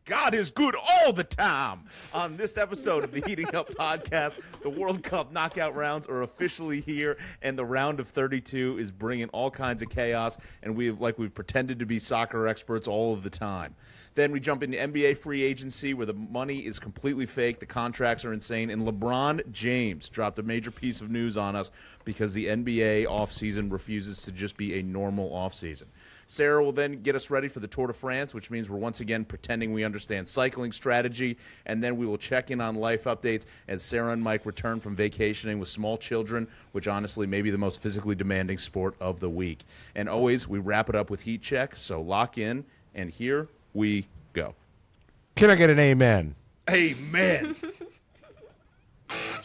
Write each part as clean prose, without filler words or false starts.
God is good all the time. On this episode of the Heating Up Podcast, the World Cup knockout rounds are officially here, and the round of 32 is bringing all kinds of chaos, and we've pretended to be soccer experts all of the time. Then we jump into NBA free agency, where the money is completely fake, the contracts are insane, and LeBron James dropped a major piece of news on us because the NBA offseason refuses to just be a normal offseason. Sara will then get us ready for the Tour de France, which means we're once again pretending we understand cycling strategy, and then we will check in on life updates as Sara and Mike return from vacationing with small children, which honestly may be the most physically demanding sport of the week. And always, we wrap it up with Heat Check, so lock in, and here we go. Can I get an amen? Amen.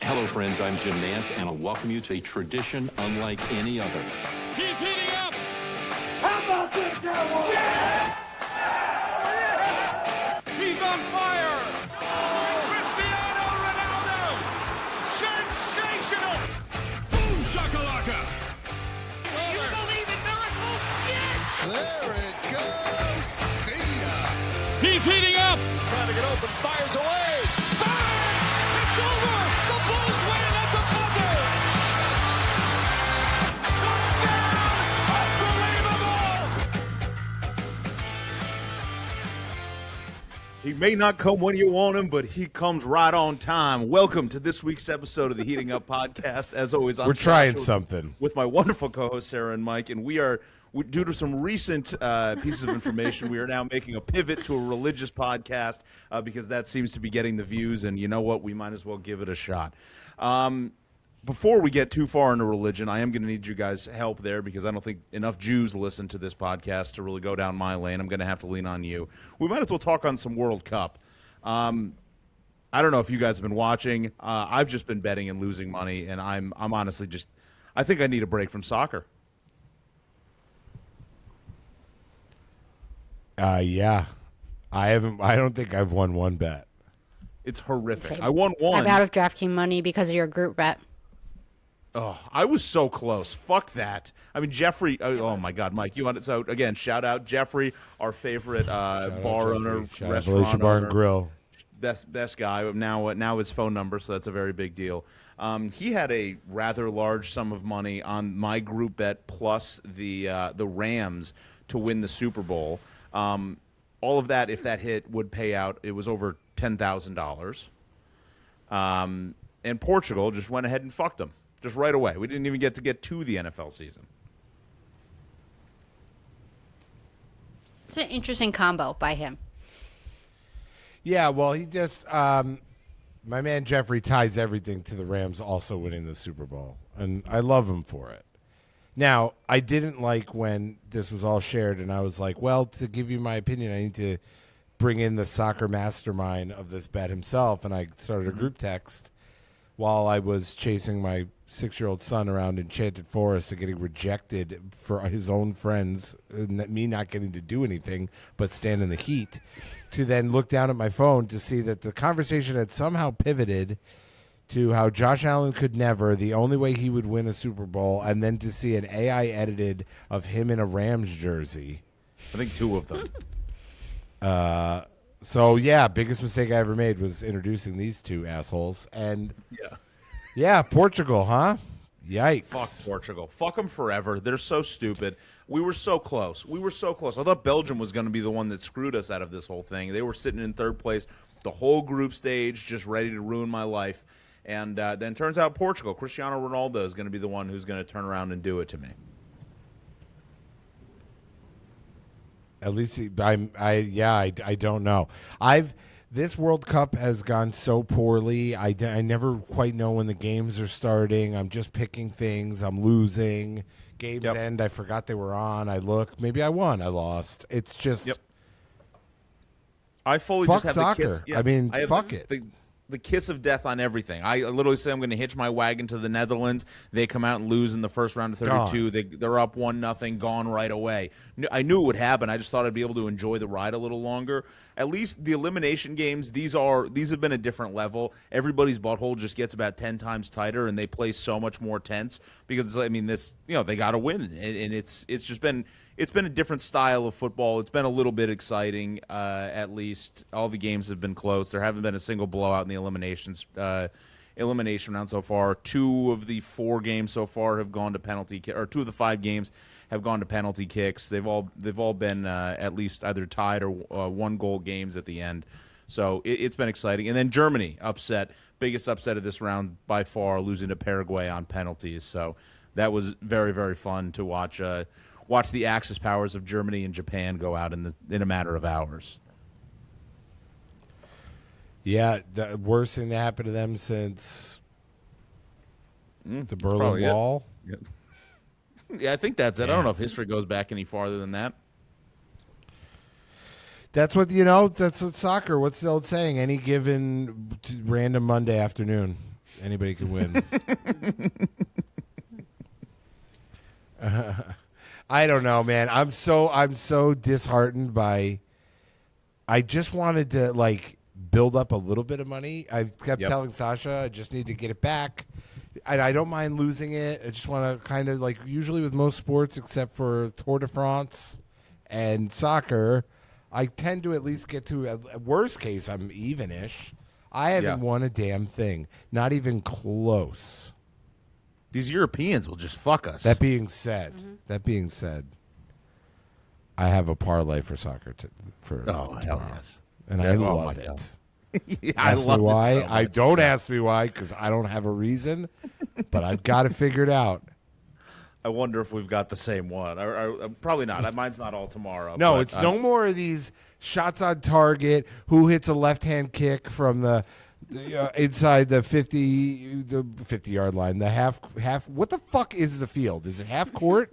Hello, friends. I'm Jim Nance, and I'll welcome you to a tradition unlike any other. He's heating up. How about this, Cowboys? Yeah! He's on fire. Cristiano Ronaldo. Sensational. Boom shakalaka. You believe in miracles? Yes! There it goes. See ya. He's heating up. Trying to get open, fires away. Fire! It's over. The Bulls win at the buzzer. Touchdown. He may not come when you want him, but he comes right on time. Welcome to this week's episode of the Heating Up Podcast. As always, We're trying something with my wonderful co-host Sara and Mike, and due to some recent pieces of information, we are now making a pivot to a religious podcast because that seems to be getting the views, and you know what? We might as well give it a shot. Before we get too far into religion, I am going to need you guys' help there because I don't think enough Jews listen to this podcast to really go down my lane. I'm going to have to lean on you. We might as well talk on some World Cup. I don't know if you guys have been watching. I've just been betting and losing money, and I'm honestly I think I need a break from soccer. Yeah. I don't think I've won one bet. It's horrific. Same. I won one. I'm out of DraftKings money because of your group bet. Oh, I was so close. Fuck that. I mean, Jeffrey. Oh my God, Mike, you want it? So again, shout out Jeffrey, our favorite bar owner, restaurant Bar owner, and Grill. Best guy. Now his phone number, so that's a very big deal. He had a rather large sum of money on my group bet plus the Rams to win the Super Bowl. All of that, if that hit, would pay out. It was over $10,000. And Portugal just went ahead and fucked them. Just right away. We didn't even get to the NFL season. It's an interesting combo by him. Yeah, well, he just my man Jeffrey ties everything to the Rams also winning the Super Bowl, and I love him for it. Now, I didn't like when this was all shared, and I was like, well, to give you my opinion, I need to bring in the soccer mastermind of this bet himself, and I started a group text while I was chasing my 6-year-old son around Enchanted Forest and getting rejected for his own friends, and me not getting to do anything but stand in the heat, to then look down at my phone to see that the conversation had somehow pivoted to how Josh Allen could never, the only way he would win a Super Bowl, and then to see an AI edited of him in a Rams jersey. I think 2 of them. So, yeah, biggest mistake I ever made was introducing these 2 assholes. And, yeah, Portugal, huh? Yikes. Fuck Portugal. Fuck them forever. They're so stupid. We were so close. I thought Belgium was going to be the one that screwed us out of this whole thing. They were sitting in 3rd place, the whole group stage, just ready to ruin my life. And then turns out Portugal, Cristiano Ronaldo is going to be the one who's going to turn around and do it to me. At least I don't know. This World Cup has gone so poorly. I never quite know when the games are starting. I'm just picking things. I'm losing. Games end. I forgot they were on. I look. Maybe I won. I lost. It's just. Yep. I fully fuck just have soccer. the kiss. Yeah, I mean, fuck it. it. The kiss of death on everything. I literally say I'm going to hitch my wagon to the Netherlands. They come out and lose in the first round of 32. They're up 1-0, gone right away. I knew it would happen. I just thought I'd be able to enjoy the ride a little longer. At least the elimination games, these have been a different level. Everybody's butthole just gets about 10 times tighter, and they play so much more tense because they got to win, and it's just been it's been a different style of football. It's been a little bit exciting, at least. All the games have been close. There haven't been a single blowout in the elimination round so far. 2 of the 4 games so far have gone to penalty or 2 of the 5 games have gone to penalty kicks. They've all been at least either tied or 1-goal games at the end. So it's been exciting. And then Germany biggest upset of this round by far, losing to Paraguay on penalties. So that was very, very fun to watch. Watch the Axis powers of Germany and Japan go out in a matter of hours. Yeah, the worst thing that happened to them since the Berlin Wall. Yeah, I think that's it. I don't know if history goes back any farther than that. That's what That's what soccer. What's the old saying? Any given random Monday afternoon, anybody can win. I don't know, man. I'm so disheartened by. I just wanted to build up a little bit of money. I've kept telling Sasha I just need to get it back. I don't mind losing it. I just want to kind of usually with most sports except for Tour de France and soccer, I tend to at least get to at worst case I'm even-ish. I haven't won a damn thing, not even close. These Europeans will just fuck us. That being said, I have a parlay for soccer hell yes, and I love it. I love why? it so much. I don't ask me why because I don't have a reason, but I've got to figure it out. I wonder if we've got the same one. Probably not. Mine's not all tomorrow. No, it's no more of these shots on target. Who hits a left-hand kick from the inside the 50-yard line? The half. What the fuck is the field? Is it half court?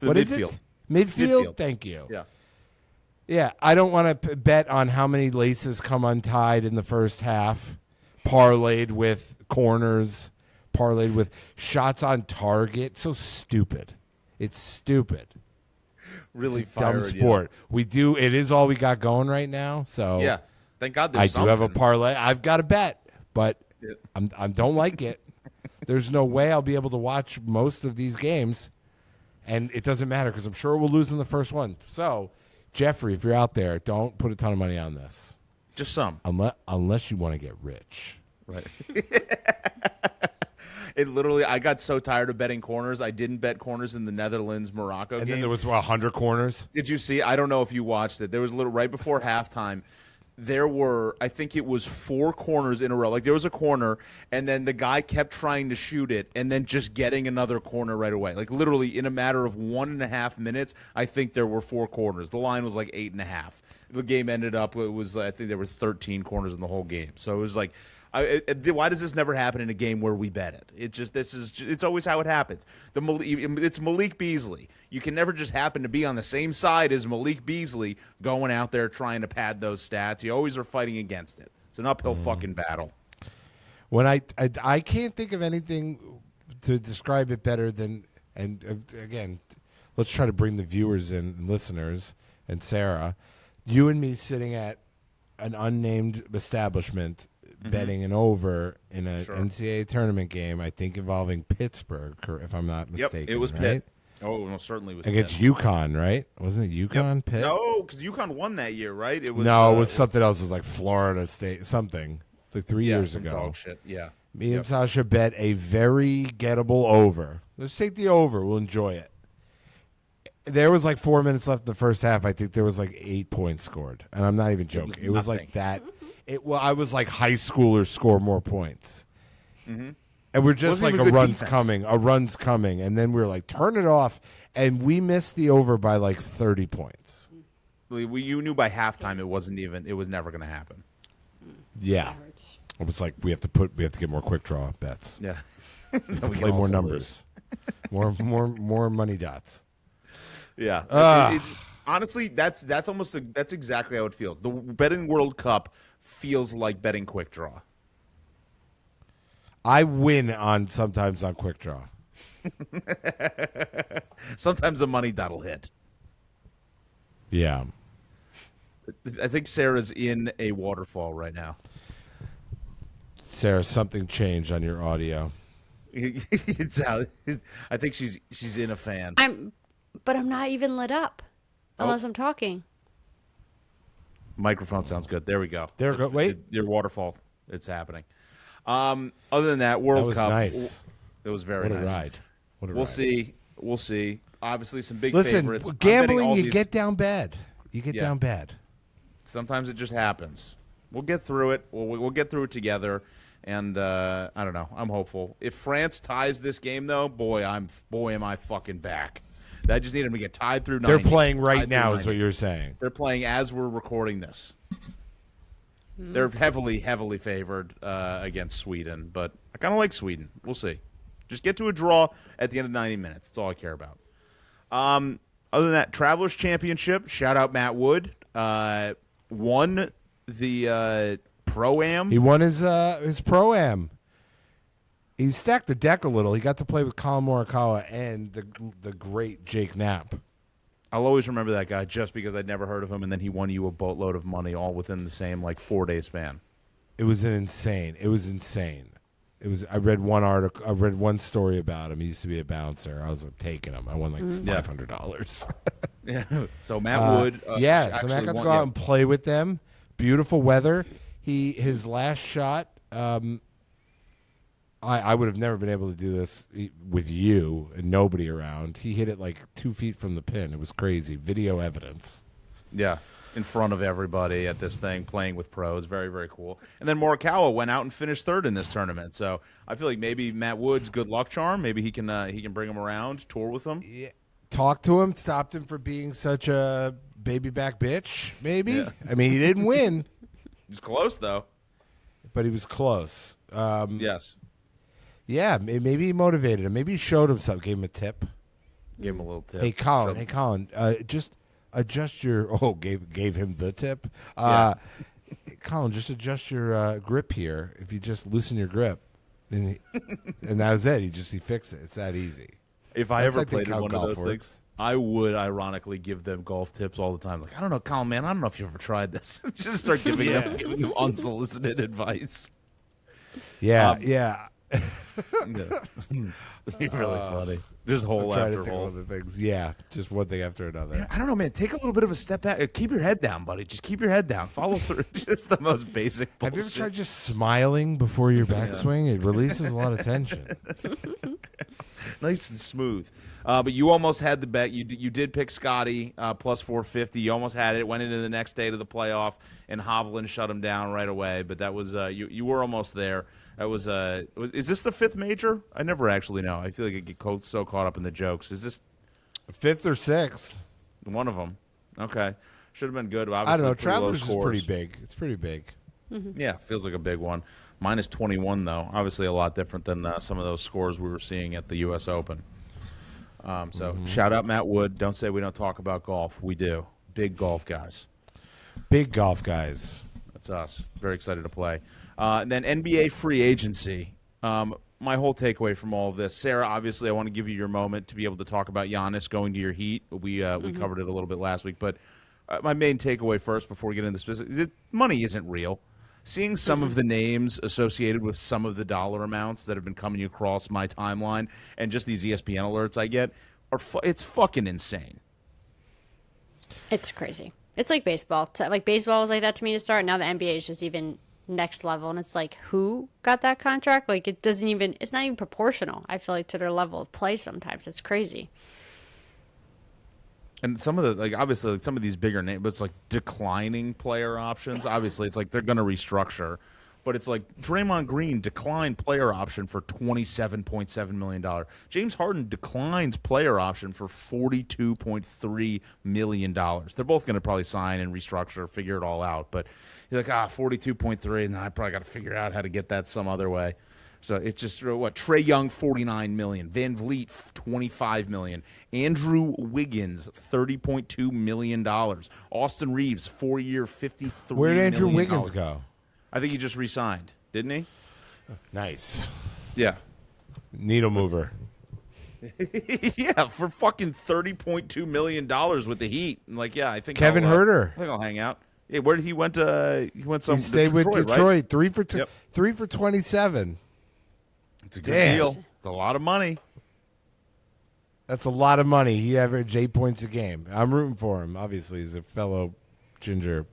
What is it? Midfield. Thank you. Yeah. Yeah, I don't want to bet on how many laces come untied in the first half, parlayed with corners, parlayed with shots on target. So stupid. It's stupid. Really it's a dumb sport. It is all we got going right now. So yeah, thank God there's do have a parlay. I've got a bet, but I don't like it. There's no way I'll be able to watch most of these games, and it doesn't matter because I'm sure we'll lose in the first one. So, Jeffrey, if you're out there, don't put a ton of money on this. Just some. Unless you want to get rich. Right. It literally, I got so tired of betting corners. I didn't bet corners in the Netherlands-Morocco game. And then there was 100 corners. Did you see? I don't know if you watched it. There was a little right before halftime. There were, I think it was 4 corners in a row. There was a corner, and then the guy kept trying to shoot it, and then just getting another corner right away. Literally in a matter of 1.5 minutes, I think there were 4 corners. The line was 8.5. The game ended up, I think there were 13 corners in the whole game. So it was why does this never happen in a game where we bet it? It's always how it happens. It's Malik Beasley. You can never just happen to be on the same side as Malik Beasley going out there trying to pad those stats. You always are fighting against it. It's an uphill fucking battle. When I can't think of anything to describe it better than, and again, let's try to bring the viewers in and listeners and Sarah, you and me sitting at an unnamed establishment betting an over in an NCAA tournament game, I think involving Pittsburgh, if I'm not mistaken. Yep, it was right? Pitt. Oh, no, certainly was against Pitt. UConn, right? Wasn't it UConn, Yep. Pitt? No, because UConn won that year, right? It was it was something else. It was Florida State, something 3 years ago. Dog shit. Yeah. Me and Sasha bet a very gettable over. Let's take the over. We'll enjoy it. There was 4 minutes left in the first half. I think there was 8 points scored, and I'm not even joking. It was like that. I was like high schoolers score more points, and we're just a run's coming, and then we were turn it off, and we missed the over by 30 points. You knew by halftime it was never going to happen. Yeah, it was we have to get more quick draw bets. Yeah, play more numbers, more money dots. Yeah. Honestly, that's exactly how it feels. The betting World Cup feels like betting quick draw. I win sometimes on quick draw. Sometimes a money dot'll hit. Yeah. I think Sarah's in a waterfall right now. Sarah, something changed on your audio. It's out. I think she's in a fan. But I'm not even lit up unless I'm talking. Microphone sounds good. There we go. There we go. Wait. Your waterfall. It's happening. Other than that, World That was Cup. nice. It was very What a nice. ride. What a We'll ride. see. We'll see. Obviously, some big Listen, favorites. I'm gambling, betting all you these- get down bad. You get Yeah. down bad. Sometimes it just happens. We'll get through it. We'll get through it together. And I don't know. I'm hopeful. If France ties this game, though, boy, am I fucking back. I just need them to get tied through 90. They're playing right Tied through now, is 90. what you're saying. They're playing as we're recording this. They're heavily, heavily favored against Sweden, but I kind of like Sweden. We'll see. Just get to a draw at the end of 90 minutes. That's all I care about. Other than that, Travelers Championship, shout out Matt Wood, won the Pro-Am. He won his Pro-Am. He stacked the deck a little. He got to play with Colin Morikawa and the great Jake Knapp. I'll always remember that guy just because I'd never heard of him, and then he won you a boatload of money all within the same 4-day span. It was insane. It was insane. I read one article. I read one story about him. He used to be a bouncer. I was taking him. I won $500. Yeah. So Matt Wood. So Matt got to go out and play with them. Beautiful weather. His last shot. I would have never been able to do this with you and nobody around. He hit it 2 feet from the pin. It was crazy. Video evidence. Yeah, in front of everybody at this thing, playing with pros. Very, very cool. And then Morikawa went out and finished third in this tournament. So I feel like maybe Matt Wood's good luck charm. Maybe he can bring him around, tour with him. Yeah. Talked to him, stopped him for being such a baby back bitch, maybe. Yeah. I mean, he didn't win, He's close, though. but he was close. Yes. Yeah, maybe he motivated him. Maybe he showed him something, gave him a tip. Give him a little tip. Hey, Colin, just adjust your. Oh, gave him the tip. Yeah. Colin, just adjust your grip here. If you just loosen your grip, and that was it. He fixed it. It's that easy. If I That's, ever I think, played in how one of golf those works. things, I would ironically give them golf tips all the time. Like, I don't know, Colin, man, I don't know if you ever tried this. Just start giving them unsolicited advice. Yeah. Yeah. It'd be really funny. Just hole Trying after to think hole. of other things. Yeah, just one thing after another. I don't know, man. Take a little bit of a step back. Keep your head down, buddy. Just keep your head down. Follow through. Just the most basic bullshit. Have you ever tried just smiling before your backswing? It releases a lot of tension. Nice and smooth. But you almost had the bet. You did pick Scotty plus 450. You almost had it. Went into the next day to the playoff, and Hovland shut him down right away. But that was you were almost there. That was is this the fifth major? I never actually know. I feel like I get so caught up in the jokes. Is this Fifth or sixth? one of them? Okay, should have been good. I Obviously, don't know. pretty low Travelers is scores. pretty big. It's pretty big. Yeah, feels like a big one. Minus 21 though. Obviously, a lot different than some of those scores we were seeing at the U.S. Open. So shout out Matt Wood. Don't say we don't talk about golf. We do. Big golf guys. Big golf guys. That's us. Very excited to play. And then NBA free agency. My whole takeaway from all of this, Sarah, obviously I want to give you your moment to be able to talk about Giannis going to your Heat. We covered it a little bit last week. But my main takeaway first before we get into the specifics, money isn't real. Seeing some of the names associated with some of the dollar amounts that have been coming across my timeline and just these ESPN alerts I get, it's fucking insane. It's crazy. It's like baseball. Like baseball was like that to me to start. Now the NBA is just even next level, and it's like, who got that contract? Like it's not even proportional. I feel like to their level of play sometimes. It's crazy. And some of the obviously some of these bigger names, but it's like declining player options. Obviously, it's like they're going to restructure, but it's like Draymond Green declined player option for $27.7 million. James Harden declines player option for $42.3 million. They're both going to probably sign and restructure, figure it all out. But you're like, 42.3, and I probably got to figure out how to get that some other way. So it's just Trae Young $49 million, Van Vliet $25 million, Andrew Wiggins $30.2 million, Austin Reeves 4-year $53 Where'd Andrew million. Wiggins go? I think he just re-signed, didn't he? Nice. Yeah. Needle mover. Yeah, for fucking $30.2 million with the Heat. And I think Kevin Huerter. I think I'll hang out. Yeah, where did he went? He went some. He stayed with Detroit, Detroit. Right? 3 for 27. It's a good Damn. deal. It's a lot of money. That's a lot of money. He averaged 8 points a game. I'm rooting for him. Obviously, he's a fellow Ginger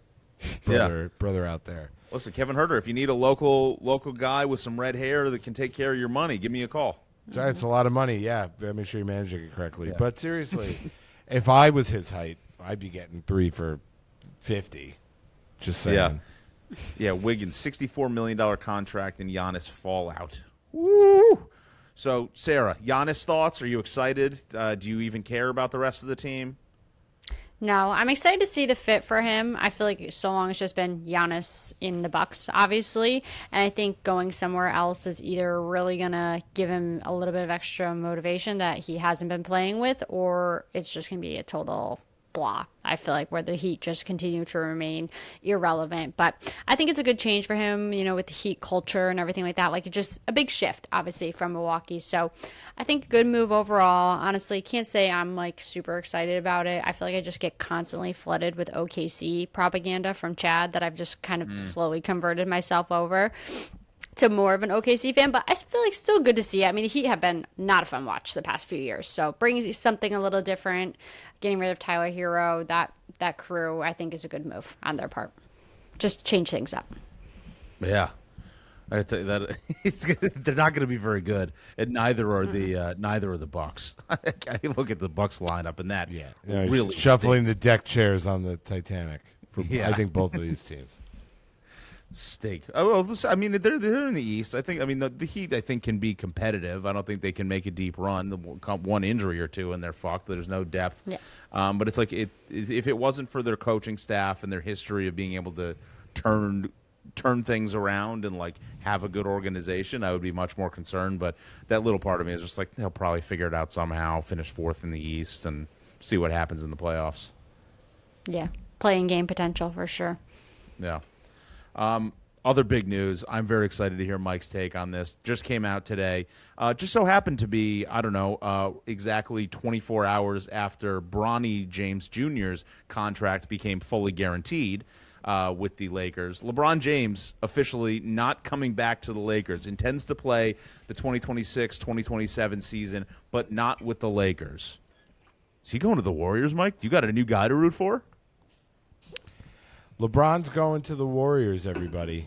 brother out there. Listen, Kevin Herter, if you need a local guy with some red hair that can take care of your money, give me a call. It's a lot of money. Yeah, make sure you're managing it correctly. Yeah. But seriously, if I was his height, I'd be getting 3 for $50. Just saying. Yeah. Wiggins, $64 million contract, and Giannis fallout. Woo! So, Sarah, Giannis thoughts? Are you excited? Do you even care about the rest of the team? No, I'm excited to see the fit for him. I feel like so long it's just been Giannis in the Bucks, obviously, and I think going somewhere else is either really gonna give him a little bit of extra motivation that he hasn't been playing with, or it's just gonna be a total blah. I feel like where the Heat just continue to remain irrelevant. But I think it's a good change for him, with the Heat culture and everything like that. Like, it's just a big shift, obviously, from Milwaukee. So I think good move overall. Honestly, can't say I'm like super excited about it. I feel like I just get constantly flooded with OKC propaganda from Chad that I've just kind of slowly converted myself over to more of an OKC fan, but I feel like still good to see. I mean, the Heat have been not a fun watch the past few years, so bringing something a little different, getting rid of Tyler Hero, that crew, I think is a good move on their part. Just change things up. Yeah, I tell you that they're not going to be very good, and neither are the Bucks. I look at the Bucks lineup, and that really shuffling stinks. the deck chairs on the Titanic for I think both of these teams. Stake. Oh, well, listen, I mean, they're in the East. I think. I mean, the Heat, I think, can be competitive. I don't think they can make a deep run. One injury or two, and they're fucked. There's no depth. Yeah. But it's like if it wasn't for their coaching staff and their history of being able to turn things around and like have a good organization, I would be much more concerned. But that little part of me is just like they'll probably figure it out somehow, finish fourth in the East, and see what happens in the playoffs. Yeah, playing game potential for sure. Yeah. Other big news. I'm very excited to hear Mike's take on this. Just came out today. Just so happened to be, exactly 24 hours after Bronny James Jr.'s contract became fully guaranteed with the Lakers. LeBron James officially not coming back to the Lakers. Intends to play the 2026-2027 season, but not with the Lakers. Is he going to the Warriors, Mike? You got a new guy to root for? LeBron's going to the Warriors, everybody.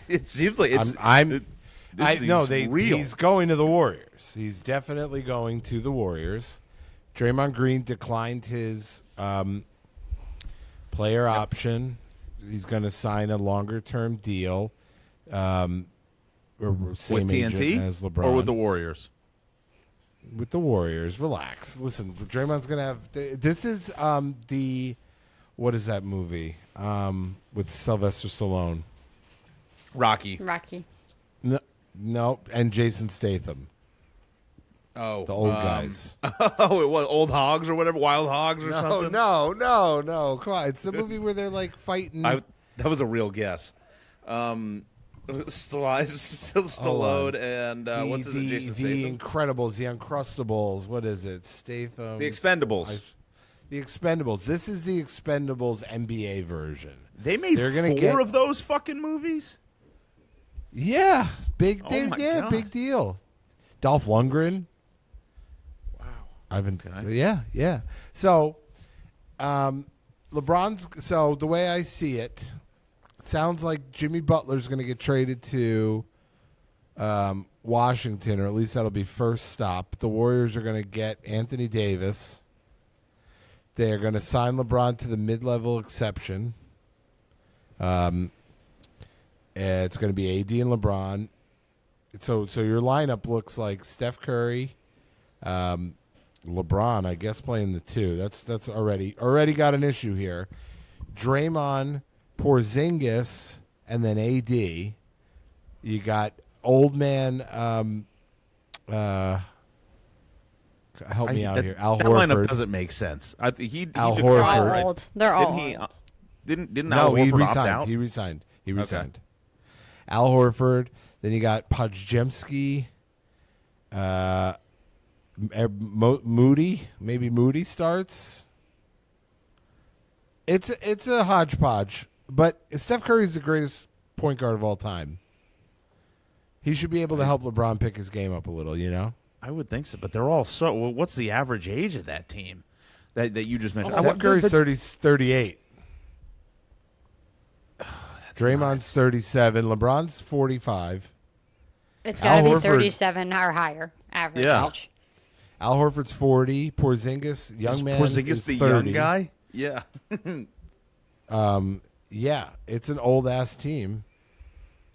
It seems like it's. Real. He's going to the Warriors. He's definitely going to the Warriors. Draymond Green declined his player option. He's going to sign a longer-term deal. Or same with agent TNT as LeBron. or with the Warriors? With the Warriors. Relax. Listen, Draymond's going to have. This is the. What is that movie with Sylvester Stallone? Rocky. No, and Jason Statham. Oh, the old guys. Oh, it was Old Hogs or whatever, Wild Hogs or something. No. Come on, it's the movie where they're like fighting. That was a real guess. Stallone and what's his Jason Statham? The Incredibles, the Uncrustables. What is it? Statham. The Expendables. The Expendables. This is the Expendables NBA version. They made four of those fucking movies? Yeah. Big God. Big deal. Dolph Lundgren. Wow. Yeah. So, LeBron's. So the way I see it, sounds like Jimmy Butler's going to get traded to Washington, or at least that'll be first stop. The Warriors are going to get Anthony Davis. They're going to sign LeBron to the mid-level exception. It's going to be AD and LeBron. So your lineup looks like Steph Curry, LeBron, I guess playing the two. That's already got an issue here. Draymond, Porzingis, and then AD. You got old man. Help me out here. Al that Horford. lineup doesn't make sense. Al Horford. They're all old. They're all old. Didn't Al Horford opt out? He resigned. Okay. Al Horford. Then you got Podziemski. Moody. Maybe Moody starts. It's a hodgepodge. But Steph Curry's the greatest point guard of all time. He should be able to help LeBron pick his game up a little, I would think so, but they're all so. Well, what's the average age of that team that you just mentioned? Steph Curry's 38. Draymond's 37. LeBron's 45. It's got to be Horford- 37 or higher average Yeah. age. Al Horford's 40. Porzingis, young man, Porzingis is the 30. young guy? Yeah. Yeah, it's an old ass team.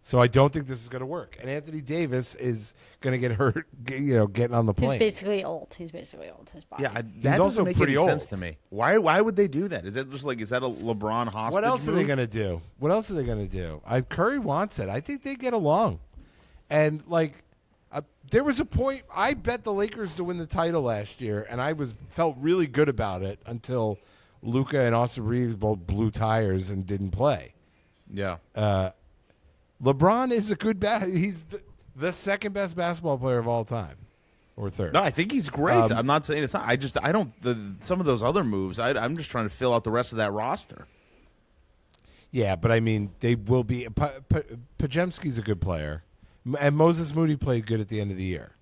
So I don't think this is going to work. And Anthony Davis is going to get hurt, getting on the He's plane. basically old. His body. Yeah, that also doesn't make pretty any sense old. to me. Why would they do that? Is that just like, is that a LeBron hostage What else are they move? going to do? What else are they going to do? Curry wants it. I think they get along. And there was a point I bet the Lakers to win the title last year, and I felt really good about it until Luka and Austin Reeves both blew tires and didn't play. Yeah. LeBron is a good he's the second best basketball player of all time, or third. No, I think he's great. I'm not saying it's not. I don't. Some of those other moves. I'm just trying to fill out the rest of that roster. Yeah, but I mean, they will be. Pajemski's a good player, and Moses Moody played good at the end of the year.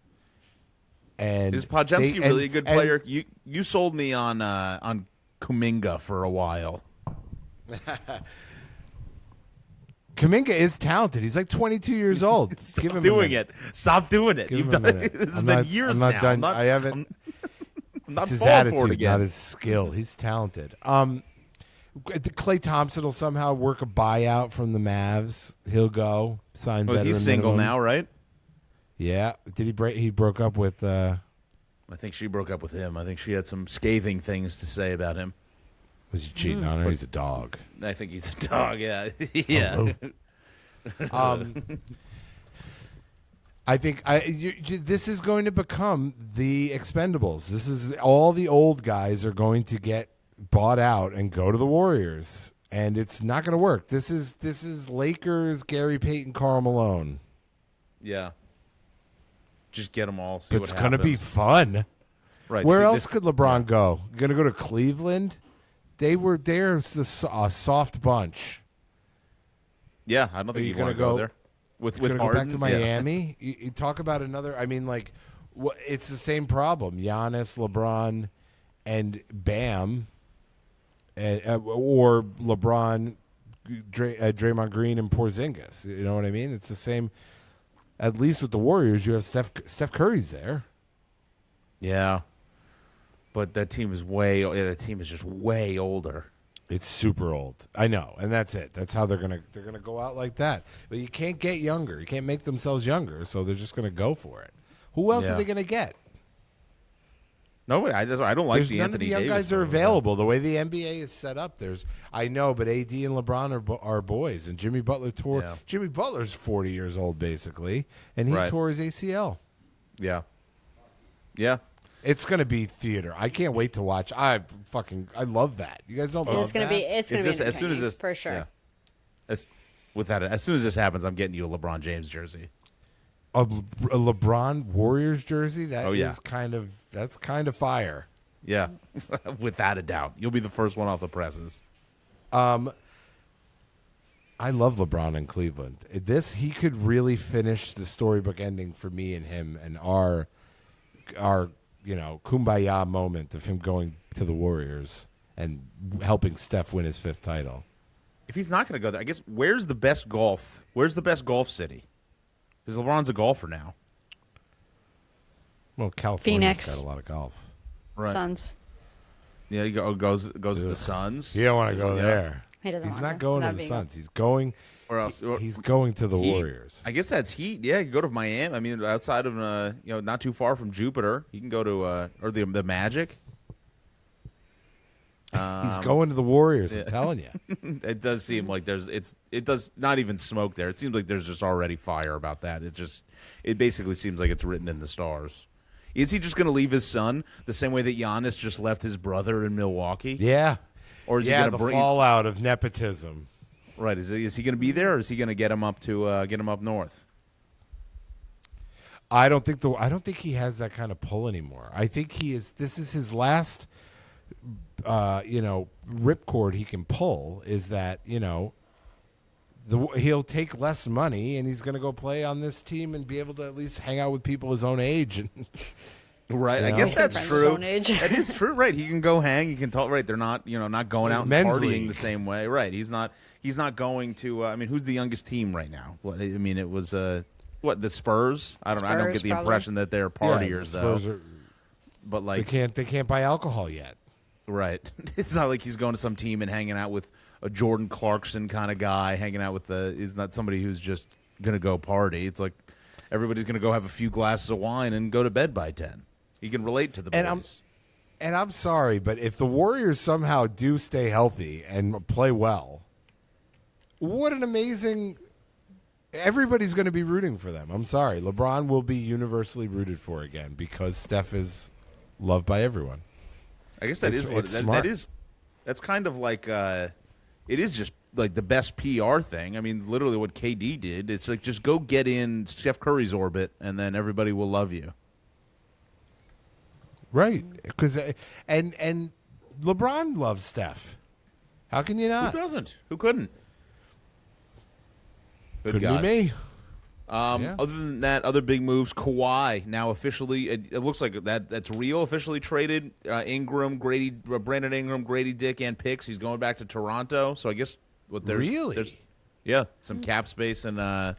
And Is Podziemski really a good player? You sold me on Kuminga for a while. Kuminga is talented. He's like 22 years old. Stop doing it. Stop doing it. Give You've him a done minute. This has I'm been not- years I'm not now. done. I haven't. I'm not It's his falling for it attitude, again. not his skill. He's talented. Klay Thompson will somehow work a buyout from the Mavs. He'll go sign. Well, he's veteran single minimum. now, right? Yeah. Did he break? He broke up with. I think she broke up with him. I think she had some scathing things to say about him. Was he cheating on her? He's a dog. I think he's a dog. Yeah, yeah. I think this is going to become the Expendables. This is all the old guys are going to get bought out and go to the Warriors, and it's not going to work. This is Lakers, Gary Payton, Karl Malone. Yeah. Just get them all. See But what it's going to be happens. fun. Right. Where see, else this- could LeBron go? Going to go to Cleveland? They're a soft bunch. Yeah, I don't think you you gonna want to go go- there with Gonna go Harden. back to Yeah. Miami. You talk about another. I mean, it's the same problem. Giannis, LeBron, and Bam, or LeBron, Draymond Green, and Porzingis. You know what I mean? It's the same. At least with the Warriors, you have Steph Curry's there. Yeah, but that team is that team is just way older. It's super old. I know, and that's it. That's how they're gonna go out like that. But you can't get younger. You can't make themselves younger, so they're just gonna go for it. Who else Yeah. are they gonna get? No, I don't like There's the none Anthony of the young Davis guys are move. available. The way the NBA is set up, I know, but AD and LeBron are boys, and Jimmy Butler tore. Yeah. Jimmy Butler's 40 years old basically, and he Right. tore his ACL. Yeah, yeah. It's gonna be theater. I can't wait to watch. I love that. You guys don't love It's gonna that? be. It's gonna be As soon as entertaining, this for sure. yeah. As soon as this happens, I'm getting you a LeBron James jersey. a LeBron Warriors jersey. That Oh, yeah. is kind of fire. Yeah, without a doubt, you'll be the first one off the presses. I love LeBron in Cleveland. He could really finish the storybook ending for me and him, and our kumbaya moment of him going to the Warriors and helping Steph win his 5th title. If he's not going to go there, I guess where's the best golf? Where's the best golf city? Because LeBron's a golfer now. Well, California's Phoenix. got a lot of golf. Right. Suns. Yeah, he goes to the Suns. You don't want to go Yeah. there. He doesn't He's want not to. going to That'd the be- Suns. He's going. Or else He's going to the Heat. Warriors. I guess that's Heat. Yeah, you can go to Miami. I mean, outside of not too far from Jupiter, you can go to or the Magic. He's going to the Warriors. I'm telling you. It does seem like it does not even smoke there. It seems like there's just already fire about that. It basically seems like it's written in the stars. Is he just going to leave his son the same way that Giannis just left his brother in Milwaukee? Yeah. Or is he yeah, going to the bring fallout of nepotism. Right? Is he going to be there, or is he going to get him up north? I don't think he has that kind of pull anymore. I think this is his last ripcord he can pull is that, he'll take less money, and he's going to go play on this team and be able to at least hang out with people his own age. And Right, I know? guess that's Friends his true. own age. That is true, right? He can go hang. He can talk. Right, they're not, not going out and Men's partying league. the same way. Right, he's not. He's not going to. I mean, who's the youngest team right now? What I mean, it was what the Spurs. I don't know. I don't Spurs, get the probably. impression that they're partiers the though. Spurs are- But like, they can't buy alcohol yet. right, it's not like he's going to some team and hanging out with a Jordan Clarkson kind of guy. Hanging out with is not somebody who's just gonna go party. It's like everybody's gonna go have a few glasses of wine and go to bed by 10. He can relate to the boys. And I'm sorry, but if the Warriors somehow do stay healthy and play well, what an amazing. Everybody's going to be rooting for them. I'm sorry. LeBron will be universally rooted for again because Steph is loved by everyone. I guess that It's- is what it's that smart. is. That's kind of like it is just like the best PR thing. I mean, literally what KD did. It's like just go get in Steph Curry's orbit, and then everybody will love you. Right. Because and LeBron loves Steph. How can you not? Who doesn't? Who couldn't? Good Couldn't God. be me. Other than that, other big moves. Kawhi now officially. It looks like that's real. Officially traded. Brandon Ingram, Grady Dick, and picks. He's going back to Toronto. So I guess Really? There's some cap space in L.A.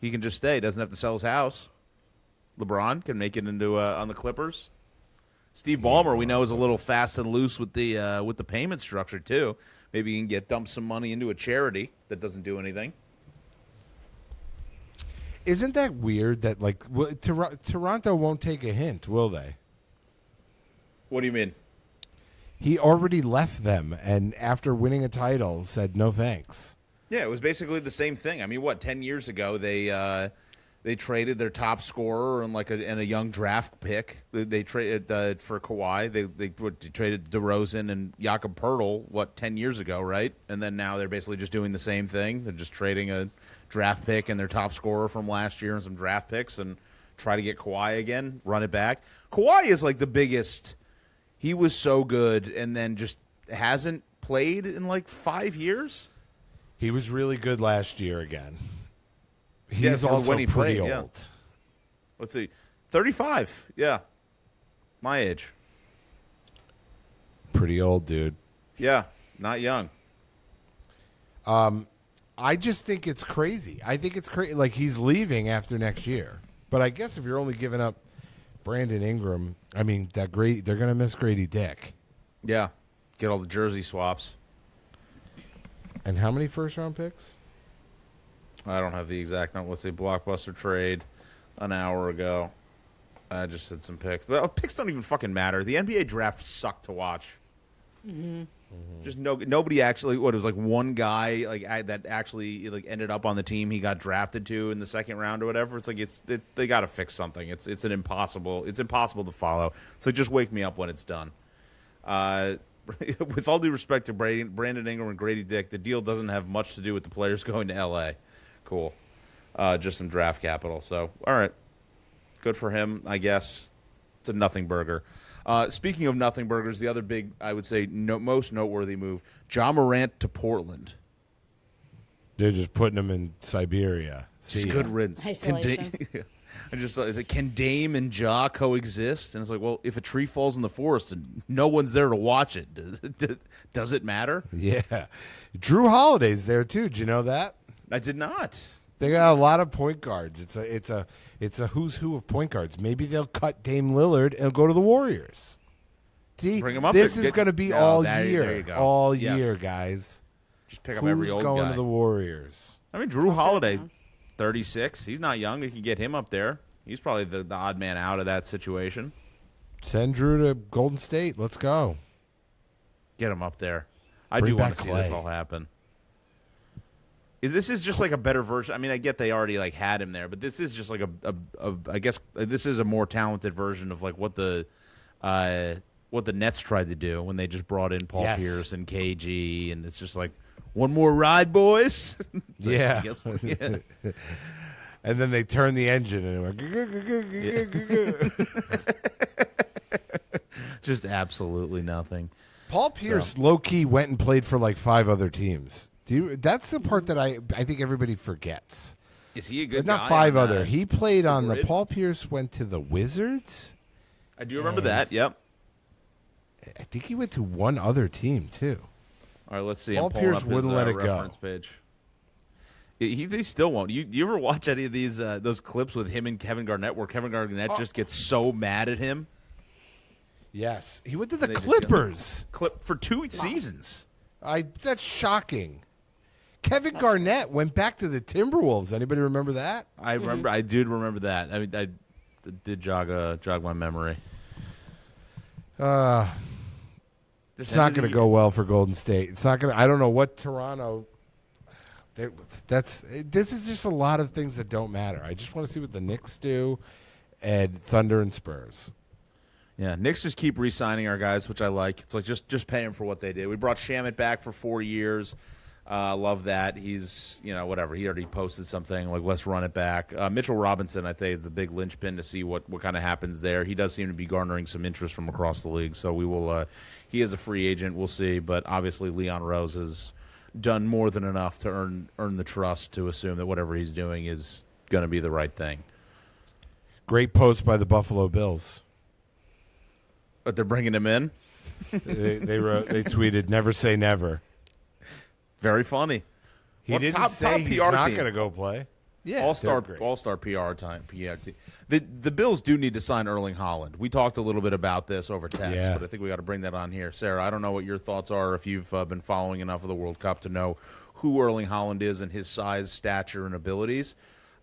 He can just stay. Doesn't have to sell his house. LeBron can make it into on the Clippers. Steve Ballmer, we know, is a little fast and loose with the payment structure too. Maybe he can dump some money into a charity that doesn't do anything. Isn't that weird that Toronto won't take a hint, will they? What do you mean? He already left them, and after winning a title, said no thanks. Yeah, it was basically the same thing. I mean, 10 years ago they traded their top scorer and a young draft pick. They traded for Kawhi. They traded DeRozan and Jakob Poeltl 10 years ago, right? And then now they're basically just doing the same thing. They're just trading a draft pick and their top scorer from last year and some draft picks and try to get Kawhi again, run it back. Kawhi is like the biggest. He was so good and then just hasn't played in 5 years. He was really good last year again. Yeah, He's for also when he pretty played, old. yeah. Let's see. 35. Yeah. My age. Pretty old, dude. Yeah. Not young. I just think it's crazy. I think it's crazy. He's leaving after next year. But I guess if you're only giving up Brandon Ingram, I mean, they're going to miss Grady Dick. Yeah. Get all the jersey swaps. And how many first-round picks? I don't have the exact number. Let's say blockbuster trade an hour ago. I just said some picks. But picks don't even fucking matter. The NBA draft sucked to watch. Just nobody actually. It was one guy that actually ended up on the team he got drafted to in the second round or whatever. It's they got to fix something. It's impossible to follow. So just wake me up when it's done. With all due respect to Brandon Ingram and Grady Dick, the deal doesn't have much to do with the players going to L.A. Cool. Just some draft capital. So, all right. Good for him, I guess. It's a nothing burger. Speaking of nothing burgers, the other big, I would say, most noteworthy move, Ja Morant to Portland. They're just putting him in Siberia. Just good riddance. Isolation. I just thought, can Dame and Ja coexist? And it's like, well, if a tree falls in the forest and no one's there to watch it, does it matter? Yeah. Drew Holiday's there, too. Did you know that? I did not. They got a lot of point guards. It's a who's who of point guards. Maybe they'll cut Dame Lillard and go to the Warriors. See, Bring him up this there. is going to be No, all there year, you go. all Yes. year, guys. Just pick up Who's every old going guy. to the Warriors? I mean, Drew Holiday, 36. He's not young. We can get him up there. He's probably the odd man out of that situation. Send Drew to Golden State. Let's go. Get him up there. I Bring do want back to see this Clay. all happen. This is just a better version. I mean, I get they already had him there, but this is just I guess this is a more talented version of what the Nets tried to do when they just brought in Paul Yes. Pierce and KG, and it's just one more ride, boys. It's Yeah. I guess, yeah. And then they turn the engine and it went. Just absolutely nothing. Paul Pierce low key went and played for like 5 other teams. That's the part that I think everybody forgets. Is he a good But guy? not 5 on other. that? He played on the grid? Paul Pierce went to the Wizards. I do remember that. Yep. I think he went to one other team too. All right, let's see. Paul I'm pulling Pierce up his, wouldn't let it go. reference page. They still won't. You ever watch any of these those clips with him and Kevin Garnett where Kevin Garnett just gets so mad at him? Yes, he went to the They just Clippers. Clip for 2 seasons. That's shocking. Kevin Garnett went back to the Timberwolves. Anybody remember that? I remember. I did remember that. I mean, I did jog my memory. It's not going to go well for Golden State. It's not going to. I don't know what Toronto. This is just a lot of things that don't matter. I just want to see what the Knicks do, and Thunder and Spurs. Yeah, Knicks just keep re-signing our guys, which I like. It's like just pay them for what they did. We brought Shamet back for 4 years. Love that. He's, whatever. He already posted something like, let's run it back. Mitchell Robinson, I think, is the big linchpin to see what kind of happens there. He does seem to be garnering some interest from across the league. So we will. He is a free agent. We'll see. But obviously, Leon Rose has done more than enough to earn the trust to assume that whatever he's doing is going to be the right thing. Great post by the Buffalo Bills. But they're bringing him in. They tweeted, "Never say never." Very funny. He didn't top say he's PR not team. going to go play. Yeah, All-star PR team. The Bills do need to sign Erling Haaland. We talked a little bit about this over text, but I think we got to bring that on here. Sarah, I don't know what your thoughts are if you've been following enough of the World Cup to know who Erling Haaland is and his size, stature, and abilities.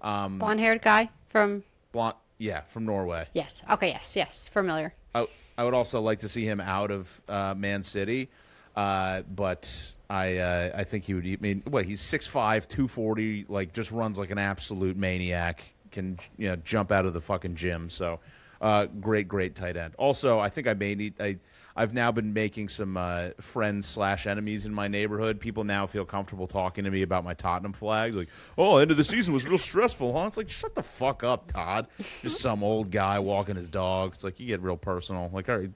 Blonde-haired guy from... From Norway. Yes. Okay, yes. Familiar. I would also like to see him out of Man City, but I think he would. I mean, he's 6'5", 240, like just runs like an absolute maniac. Can jump out of the fucking gym. So great tight end. Also, I think I may need. I've now been making some friends/enemies in my neighborhood. People now feel comfortable talking to me about my Tottenham flag. Like, end of the season was real stressful, huh? It's like, shut the fuck up, Todd. Just some old guy walking his dog. It's like, you get real personal. Like, all right.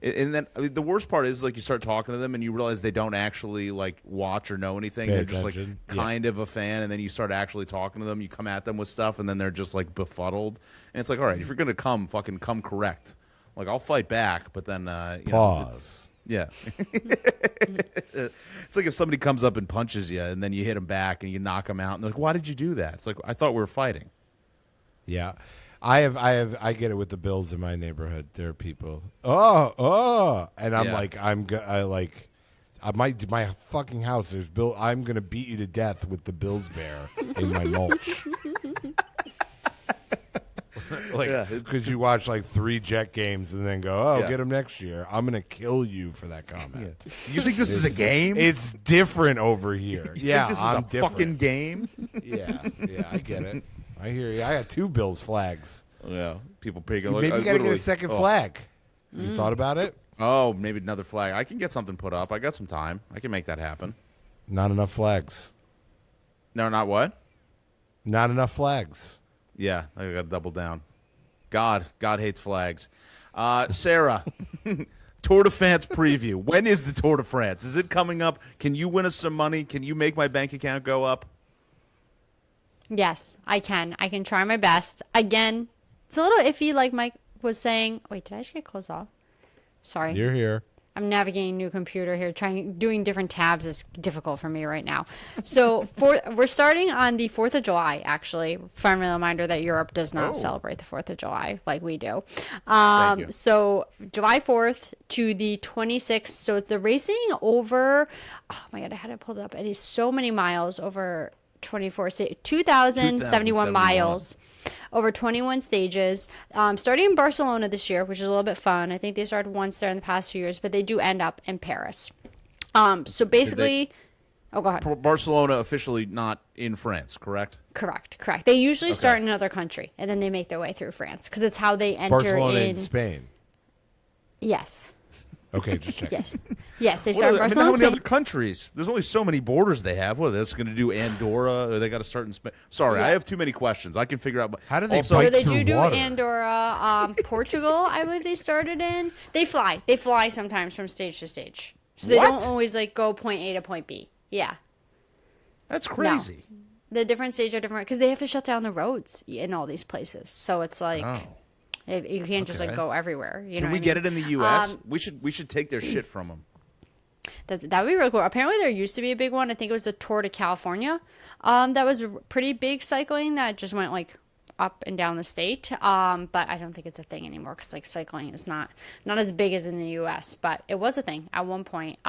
And then the worst part is, like, you start talking to them and you realize they don't actually, like, watch or know anything. They're just, like, kind of a fan. And then you start actually talking to them. You come at them with stuff, and then they're just, like, befuddled. And it's like, all right, if you're going to fucking come correct. Like, I'll fight back, but then, pause. Yeah. It's like if somebody comes up and punches you, and then you hit them back, and you knock them out, and they're like, why did you do that? It's like, I thought we were fighting. Yeah. I get it with the Bills in my neighborhood. There are people, and I'm my fucking house. There's Bill. I'm gonna beat you to death with the Bills bear in my mulch. Because you watch like 3 Jet games and then go, get them next year. I'm gonna kill you for that comment. You think this is a game? It's different over here. You think this is a fucking game? Yeah, I get it. I hear you. I got 2 Bills flags. Yeah, people picking. Maybe you got to get a second flag. You thought about it? Oh, maybe another flag. I can get something put up. I got some time. I can make that happen. Not enough flags. No, not what? Not enough flags. Yeah, I got to double down. God hates flags. Sarah, Tour de France preview. When is the Tour de France? Is it coming up? Can you win us some money? Can you make my bank account go up? Yes, I can. I can try my best. Again, it's a little iffy, like Mike was saying. Wait, did I just get closed off? Sorry. You're here. I'm navigating a new computer here. Doing different tabs is difficult for me right now. So we're starting on the 4th of July, actually. Friendly reminder that Europe does not celebrate the 4th of July like we do. Thank you. So July 4th to the 26th. So the racing over, oh my God, I had it pulled up. It is so many miles over 2,071 miles over 21 stages, starting in Barcelona this year, which is a little bit fun. I think they started once there in the past few years, but they do end up in Paris. So basically, go ahead. Barcelona officially not in France, correct? Correct. They usually start in another country, and then they make their way through France, because it's how they enter Barcelona in Spain. Yes. Okay, just check. Yes, they What start in are, I mean, Barcelona, how many Spain. other countries? There's only so many borders they have. What are they just going to do? Andorra? Or they got to start in Spain? Sorry, I have too many questions. I can figure out. How do they also, bite So they through do water? Andorra, Portugal. I believe they started in. They fly sometimes from stage to stage. So they What? don't always like go point A to point B. Yeah, That's crazy. the different stages are different because they have to shut down the roads in all these places. So it's like you can't just like Okay. go everywhere. You know Can we what I get mean? it in the U.S.? We should take their shit from them. That would be really cool. Apparently, there used to be a big one. I think it was the Tour de California. That was pretty big cycling that just went like up and down the state. But I don't think it's a thing anymore because like cycling is not as big as in the U.S. But it was a thing at one point.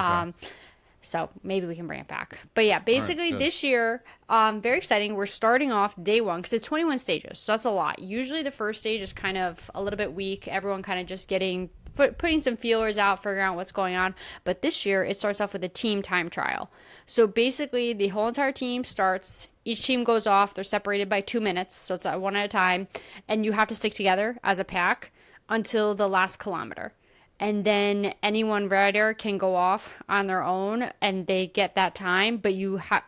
So maybe we can bring it back. But yeah, basically good. this year, very exciting. We're starting off day one because it's 21 stages. So that's a lot. Usually the first stage is kind of a little bit weak. Everyone kind of just putting some feelers out, figuring out what's going on. But this year it starts off with a team time trial. So basically the whole entire team starts, each team goes off. They're separated by 2 minutes. So it's one at a time. And you have to stick together as a pack until the last kilometer. And then any one rider can go off on their own and they get that time, but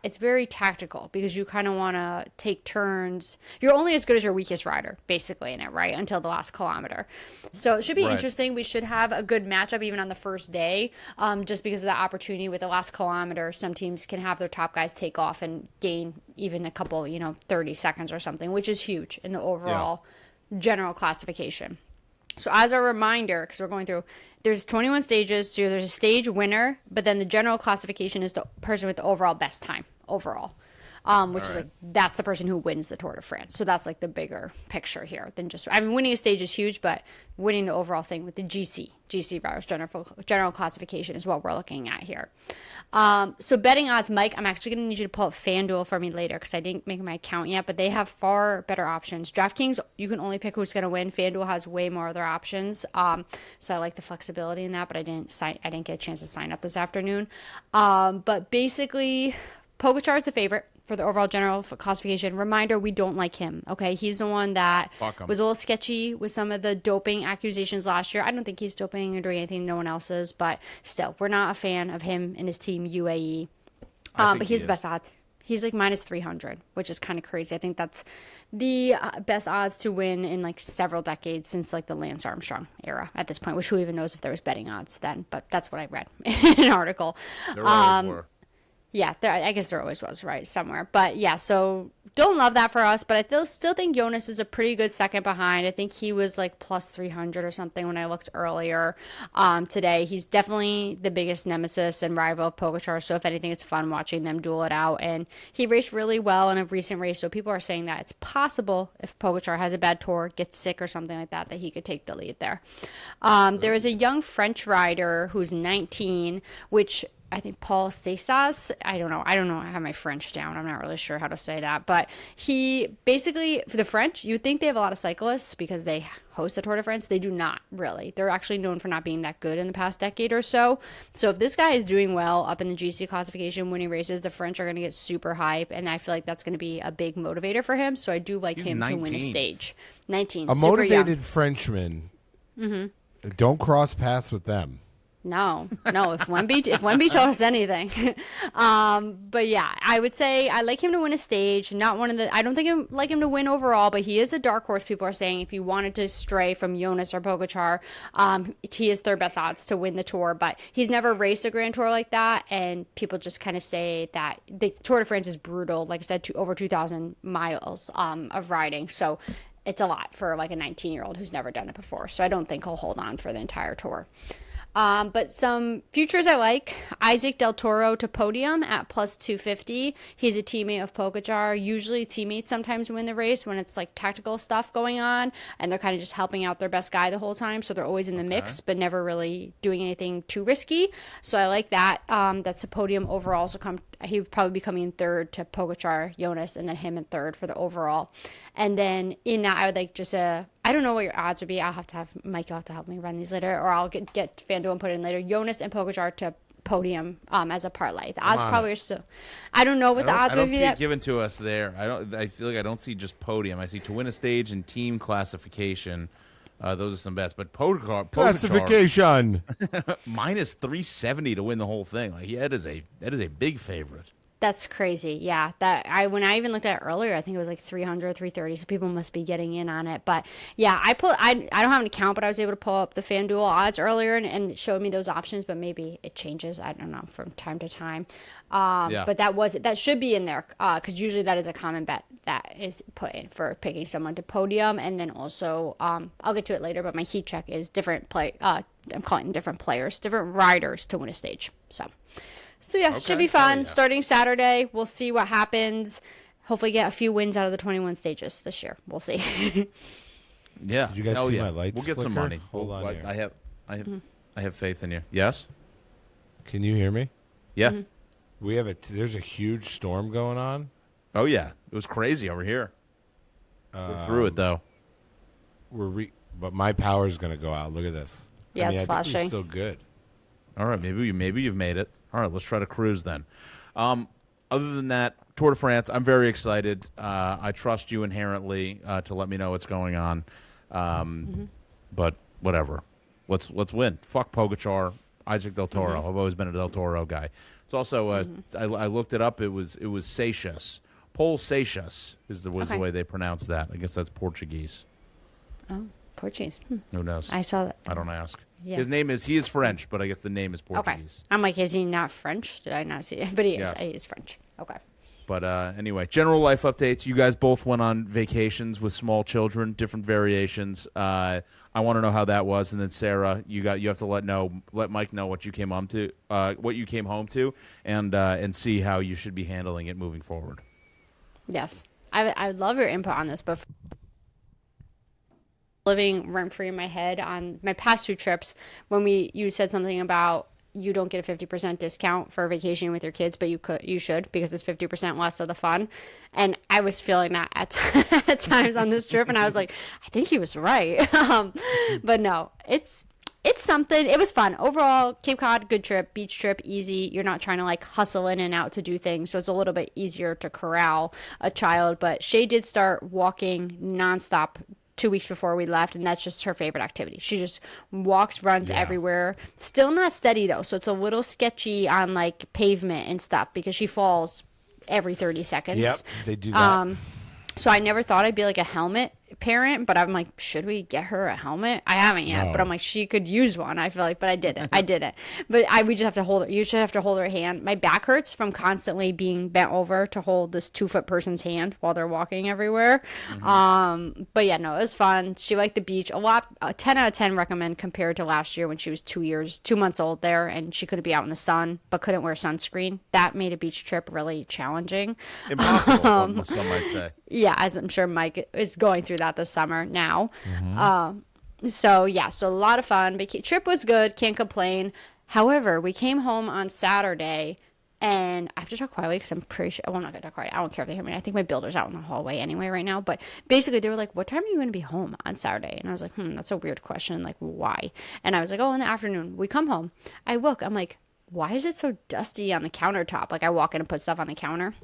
it's very tactical because you kind of want to take turns. You're only as good as your weakest rider, basically, in it, right? Until the last kilometer. So it should be interesting. We should have a good matchup even on the first day, just because of the opportunity with the last kilometer. Some teams can have their top guys take off and gain even a couple, 30 seconds or something, which is huge in the overall general classification. So as a reminder, because we're going through, there's 21 stages. So there's a stage winner, but then the general classification is the person with the overall best time overall, which is like that's the person who wins the Tour de France. So that's like the bigger picture here than just. I mean, winning a stage is huge, but winning the overall thing with the GC virus general classification is what we're looking at here. So betting odds, Mike, I'm actually going to need you to pull up FanDuel for me later because I didn't make my account yet, but they have far better options. DraftKings, you can only pick who's going to win. FanDuel has way more other options. So I like the flexibility in that, but I didn't get a chance to sign up this afternoon. But basically, Pogacar is the favorite for the overall general classification. Reminder, we don't like him, okay? He's the one that was a little sketchy with some of the doping accusations last year. I don't think he's doping or doing anything no one else is, but still, we're not a fan of him and his team UAE. But he's the best odds. He's like minus 300, which is kind of crazy. I think that's the best odds to win in like several decades since like the Lance Armstrong era at this point, which who even knows if there was betting odds then, but that's what I read in an article. There always were. Yeah, I guess there always was, right, somewhere. But yeah, so don't love that for us, but I still think Jonas is a pretty good second behind. I think he was like plus 300 or something when I looked earlier today. He's definitely the biggest nemesis and rival of Pogacar, so if anything, it's fun watching them duel it out. And he raced really well in a recent race, so people are saying that it's possible if Pogacar has a bad tour, gets sick or something like that, that he could take the lead there. There is a young French rider who's 19, which I think Paul Cesas, I don't know. I have my French down. I'm not really sure how to say that. But he basically, for the French, you would think they have a lot of cyclists because they host the Tour de France. They do not really. They're actually known for not being that good in the past decade or so. So if this guy is doing well up in the GC classification, winning races, the French are going to get super hype. And I feel like that's going to be a big motivator for him. So I do like him 19. to win a stage. 19. A super motivated young. Frenchman. Don't cross paths with them. No. If Wemby told us anything, but yeah, I would say I like him to win a stage. Not one of the. I don't think I like him to win overall, but he is a dark horse. People are saying if you wanted to stray from Jonas or Pogacar, he is third best odds to win the Tour. But he's never raced a Grand Tour like that, and people just kind of say that the Tour de France is brutal. Like I said, over 2,000 miles of riding, so. It's a lot for like a 19-year-old who's never done it before. So I don't think he'll hold on for the entire tour. But some futures I like. Isaac Del Toro to podium at plus 250. He's a teammate of Pogacar. Usually teammates sometimes win the race when it's like tactical stuff going on and they're kind of just helping out their best guy the whole time. So they're always in the mix, but never really doing anything too risky. So I like that. That's a podium overall. So he would probably be coming in third to Pogacar, Jonas, and then him in third for the overall. And then in that, I would like just I don't know what your odds would be. I'll have to have Mike. You'll have to help me run these later, or I'll get FanDuel and put it in later. Jonas and Pogacar to podium as a parlay. The odds probably are still. I don't know what the odds would be. I don't see it given to us there. I feel like I don't see just podium. I see to win a stage and team classification. Those are some bets. But Pogacar Classification. minus 370 to win the whole thing. Like, yeah, that is a big favorite. That's crazy. Yeah. When I even looked at it earlier, I think it was like 300, 330. So people must be getting in on it. But yeah, I don't have an account, but I was able to pull up the FanDuel odds earlier and it showed me those options, but maybe it changes. I don't know, from time to time. But that should be in there. Cause usually that is a common bet that is put in for picking someone to podium. And then also, I'll get to it later, but my heat check is different I'm calling different players, different riders to win a stage. So yeah, Okay. should be fun. Starting Saturday, we'll see what happens. Hopefully get a few wins out of the 21 stages this year. We'll see. Yeah. Did you guys Hell see yeah. my lights We'll get some flicker? money. Hold on here. I have faith in you. Yes? Can you hear me? Yeah. Mm-hmm. There's a huge storm going on. Oh, yeah. It was crazy over here. We're through it, though. But my power is going to go out. Look at this. Yeah, it's I think flashing. we're still good. All right, maybe you've made it. All right, let's try to cruise then. Other than that, Tour de France, I'm very excited. I trust you inherently to let me know what's going on. But whatever, let's win. Fuck Pogacar, Isaac Del Toro. I've always been a Del Toro guy. It's also I looked it up. It was Seixas. Paul Seixas was the way they pronounce that. I guess that's Portuguese. Oh, Portuguese. Who knows? I saw that. I don't ask. Yeah. He is French, but I guess the name is Okay. Portuguese. I'm like, is he not French? Did I not see it? But he is. Yes. He is French. Okay. But anyway, general life updates. You guys both went on vacations with small children, different variations. I want to know how that was, and then Sarah, you have to let Mike know what you came home to, and see how you should be handling it moving forward. Yes. I love your input on this, but living rent-free in my head on my past 2 trips when you said something about you don't get a 50% discount for vacationing with your kids, but you should because it's 50% less of the fun. And I was feeling that at times on this trip, and I was like, I think he was right. But no, it's something. It was fun. Overall, Cape Cod, good trip, beach trip, easy. You're not trying to like hustle in and out to do things. So it's a little bit easier to corral a child. But Shay did start walking nonstop 2 weeks before we left, and that's just her favorite activity. She just walks, runs everywhere. Still not steady though, so it's a little sketchy on like pavement and stuff because she falls every 30 seconds. Yep, they do that. So I never thought I'd be like a helmet parent, but I'm like, should we get her a helmet? I haven't yet, No. but I'm like, she could use one. I feel like, but I didn't. But we just have to hold her. You should have to hold her hand. My back hurts from constantly being bent over to hold this 2-foot person's hand while they're walking everywhere. But yeah, no, it was fun. She liked the beach a lot. 10 out of 10 recommend compared to last year when she was 2 months old there and she couldn't be out in the sun, but couldn't wear sunscreen. That made a beach trip really challenging. Impossible, some might say. Yeah, as I'm sure Mike is going through that this summer now. So a lot of fun. Trip was good. Can't complain. However, we came home on Saturday, and I have to talk quietly because I'm pretty sure. Well, I'm not going to talk quietly. I don't care if they hear me. I think my builder's out in the hallway anyway right now. But basically, they were like, what time are you going to be home on Saturday? And I was like, that's a weird question. Like, why? And I was like, oh, in the afternoon. We come home. I look. I'm like, why is it so dusty on the countertop? Like, I walk in and put stuff on the counter.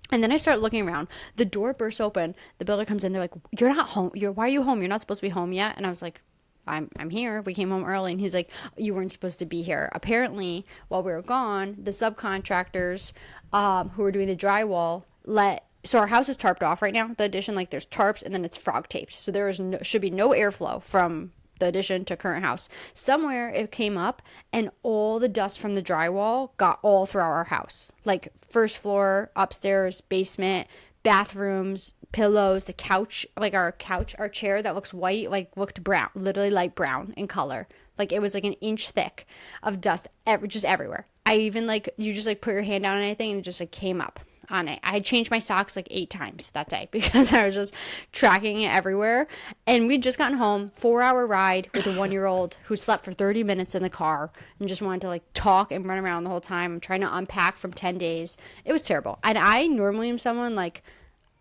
And then I start looking around. The door bursts open. The builder comes in. They're like, "You're not home. Why are you home? You're not supposed to be home yet." And I was like, "I'm here. We came home early." And he's like, "You weren't supposed to be here." Apparently, while we were gone, the subcontractors who were doing the drywall so our house is tarped off right now. The addition, like there's tarps and then it's frog taped. So there should be no airflow from the addition to current house. Somewhere it came up and all the dust from the drywall got all throughout our house. Like first floor, upstairs, basement, bathrooms, pillows, the couch, like our chair that looks white, like looked brown, literally light brown in color. Like it was like an inch thick of dust just everywhere. I even you just put your hand down on anything and it just came up on it. I had changed my socks 8 times that day because I was just tracking it everywhere. And we'd just gotten home, 4-hour ride with a 1-year-old who slept for 30 minutes in the car and just wanted to talk and run around the whole time. I'm trying to unpack from 10 days. It was terrible. And I normally am someone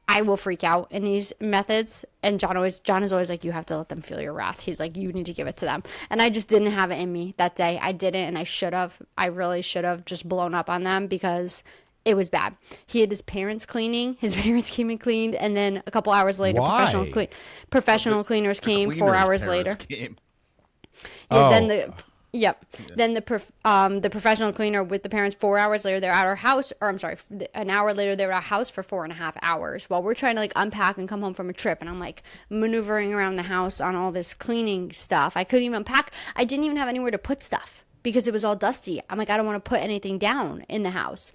I will freak out in these methods. And John is always like, you have to let them feel your wrath. He's like, you need to give it to them. And I just didn't have it in me that day. I didn't, and I should have. I really should have just blown up on them because It was bad. He had his parents cleaning. His parents came and cleaned, and then a couple hours later, Why? professional cleaners came 4 hours later. Came. Yeah, then then the professional cleaner with the parents 4 hours later they're at our house, or I'm sorry, an hour later they were at our house for 4.5 hours while we're trying to like unpack and come home from a trip, and I'm like maneuvering around the house on all this cleaning stuff. I couldn't even unpack. I didn't even have anywhere to put stuff because it was all dusty. I'm like, I don't want to put anything down in the house.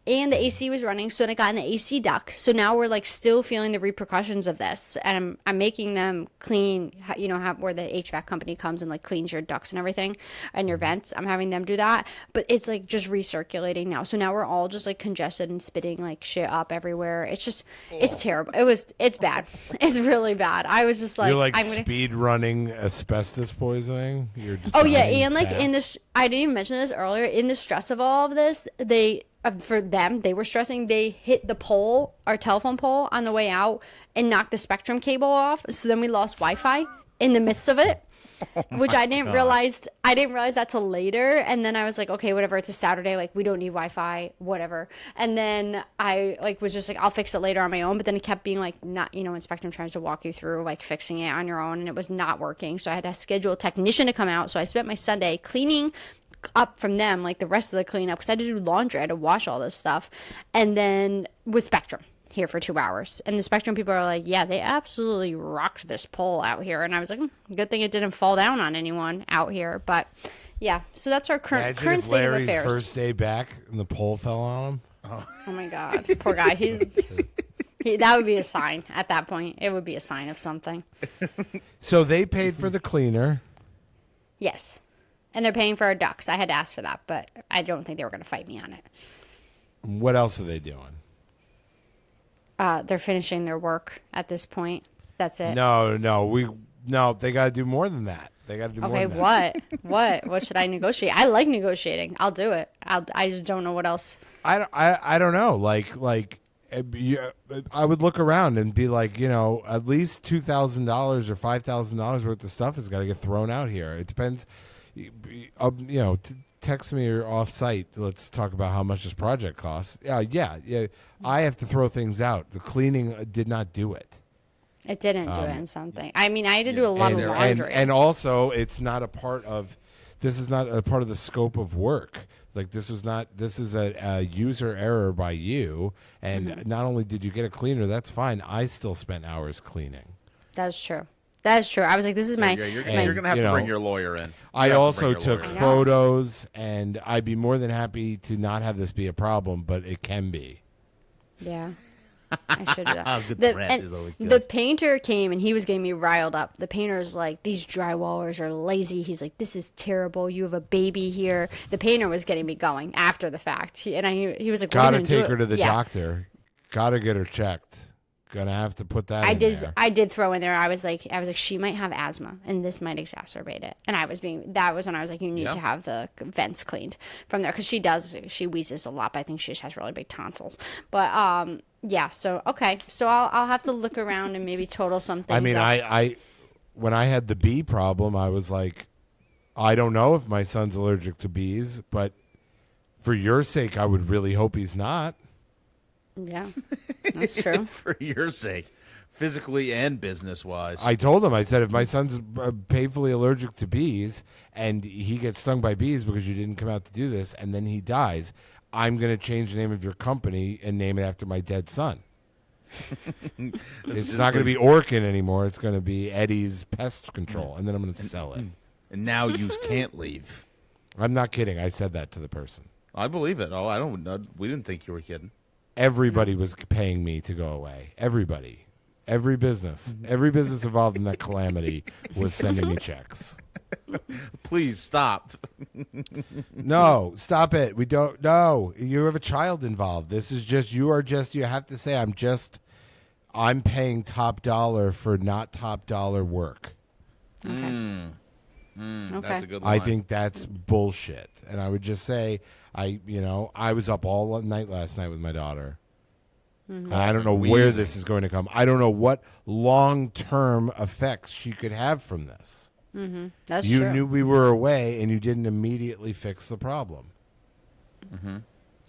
And the AC was running, so I got an AC duct. So now we're like still feeling the repercussions of this, and I'm making them clean. You know how where the HVAC company comes and like cleans your ducts and everything, and your vents. I'm having them do that, but it's like just recirculating now. So now we're all just like congested and spitting like shit up everywhere. It's just it's terrible. It's bad. It's really bad. I was just like, You're like I'm gonna speed running asbestos poisoning. You're just Oh yeah, dying and like in fast. this, I didn't even mention this earlier. In the stress of all of this, for them, they were stressing. They hit the pole, our telephone pole, on the way out, and knocked the Spectrum cable off. So then we lost Wi-Fi in the midst of it, which I didn't realize. I didn't realize that till later. And then I was like, okay, whatever. It's a Saturday. Like we don't need Wi-Fi, whatever. And then I like was just like, I'll fix it later on my own. But then it kept being like, not, you know, when Spectrum tries to walk you through like fixing it on your own, and it was not working. So I had to schedule a technician to come out. So I spent my Sunday cleaning up from them, like the rest of the cleanup, because I had to do laundry, I had to wash all this stuff, and then with Spectrum here for 2 hours, and the Spectrum people are like, yeah, they absolutely rocked this pole out here, and I was like, good thing it didn't fall down on anyone out here. But yeah, so that's our current Imagine if state of Larry's affairs. first day back and the pole fell on him. Oh my god, poor guy. That would be a sign at that point. It would be a sign of something. So they paid for the cleaner. Yes. And they're paying for our ducks. I had to ask for that, but I don't think they were going to fight me on it. What else are they doing? They're finishing their work at this point. That's it. No, they got to do more than that. They got to do more Okay, than that. what should I negotiate? I like negotiating. I'll do it. I just don't know what else. I don't know. I would look around and be like, at least $2,000 or $5,000 worth of stuff has got to get thrown out here. It depends. Text me or off site. Let's talk about how much this project costs. Yeah. I have to throw things out. The cleaning did not do it. It didn't do it in something. I mean, I had to do a lot of laundry. And also, it's not a part of. This is not a part of the scope of work. Like this is a user error by you. And not only did you get a cleaner, that's fine. I still spent hours cleaning. That's true. That's true. I was like, this is my. You're going to have to bring your lawyer in. I also took photos, and I'd be more than happy to not have this be a problem, but it can be. Yeah. I should have. Good threat is always good. The painter came and he was getting me riled up. The painter's like, these drywallers are lazy. He's like, this is terrible. You have a baby here. The painter was getting me going after the fact. He was like, gotta take her to the doctor. Gotta get her checked. Gonna have to put that in there. I did throw in there. I was like, she might have asthma and this might exacerbate it. And that was when I was like, you need to have the vents cleaned from there. Cause she wheezes a lot, but I think she just has really big tonsils. But, yeah. So, okay. So I'll have to look around and maybe total some things. I mean, up. when I had the bee problem, I was like, I don't know if my son's allergic to bees, but for your sake, I would really hope he's not. Yeah, that's true. For your sake, physically and business-wise. I told him, I said, if my son's painfully allergic to bees and he gets stung by bees because you didn't come out to do this and then he dies, I'm going to change the name of your company and name it after my dead son. It's not going to be Orkin anymore. It's going to be Eddie's Pest Control, and then I'm going to sell it. And now you can't leave. I'm not kidding. I said that to the person. I believe it. Oh, I don't. We didn't think you were kidding. Everybody was paying me to go away. Everybody. Every business involved in that calamity was sending me checks. Please stop. No, stop it. We don't. No, you have a child involved. This is just, you have to say, I'm paying top dollar for not top dollar work. Okay. That's a good line. I think that's bullshit. And I would just say, I was up all night last night with my daughter. And I don't know where this is going to come. I don't know what long-term effects she could have from this. That's you true. knew we were away, and you didn't immediately fix the problem.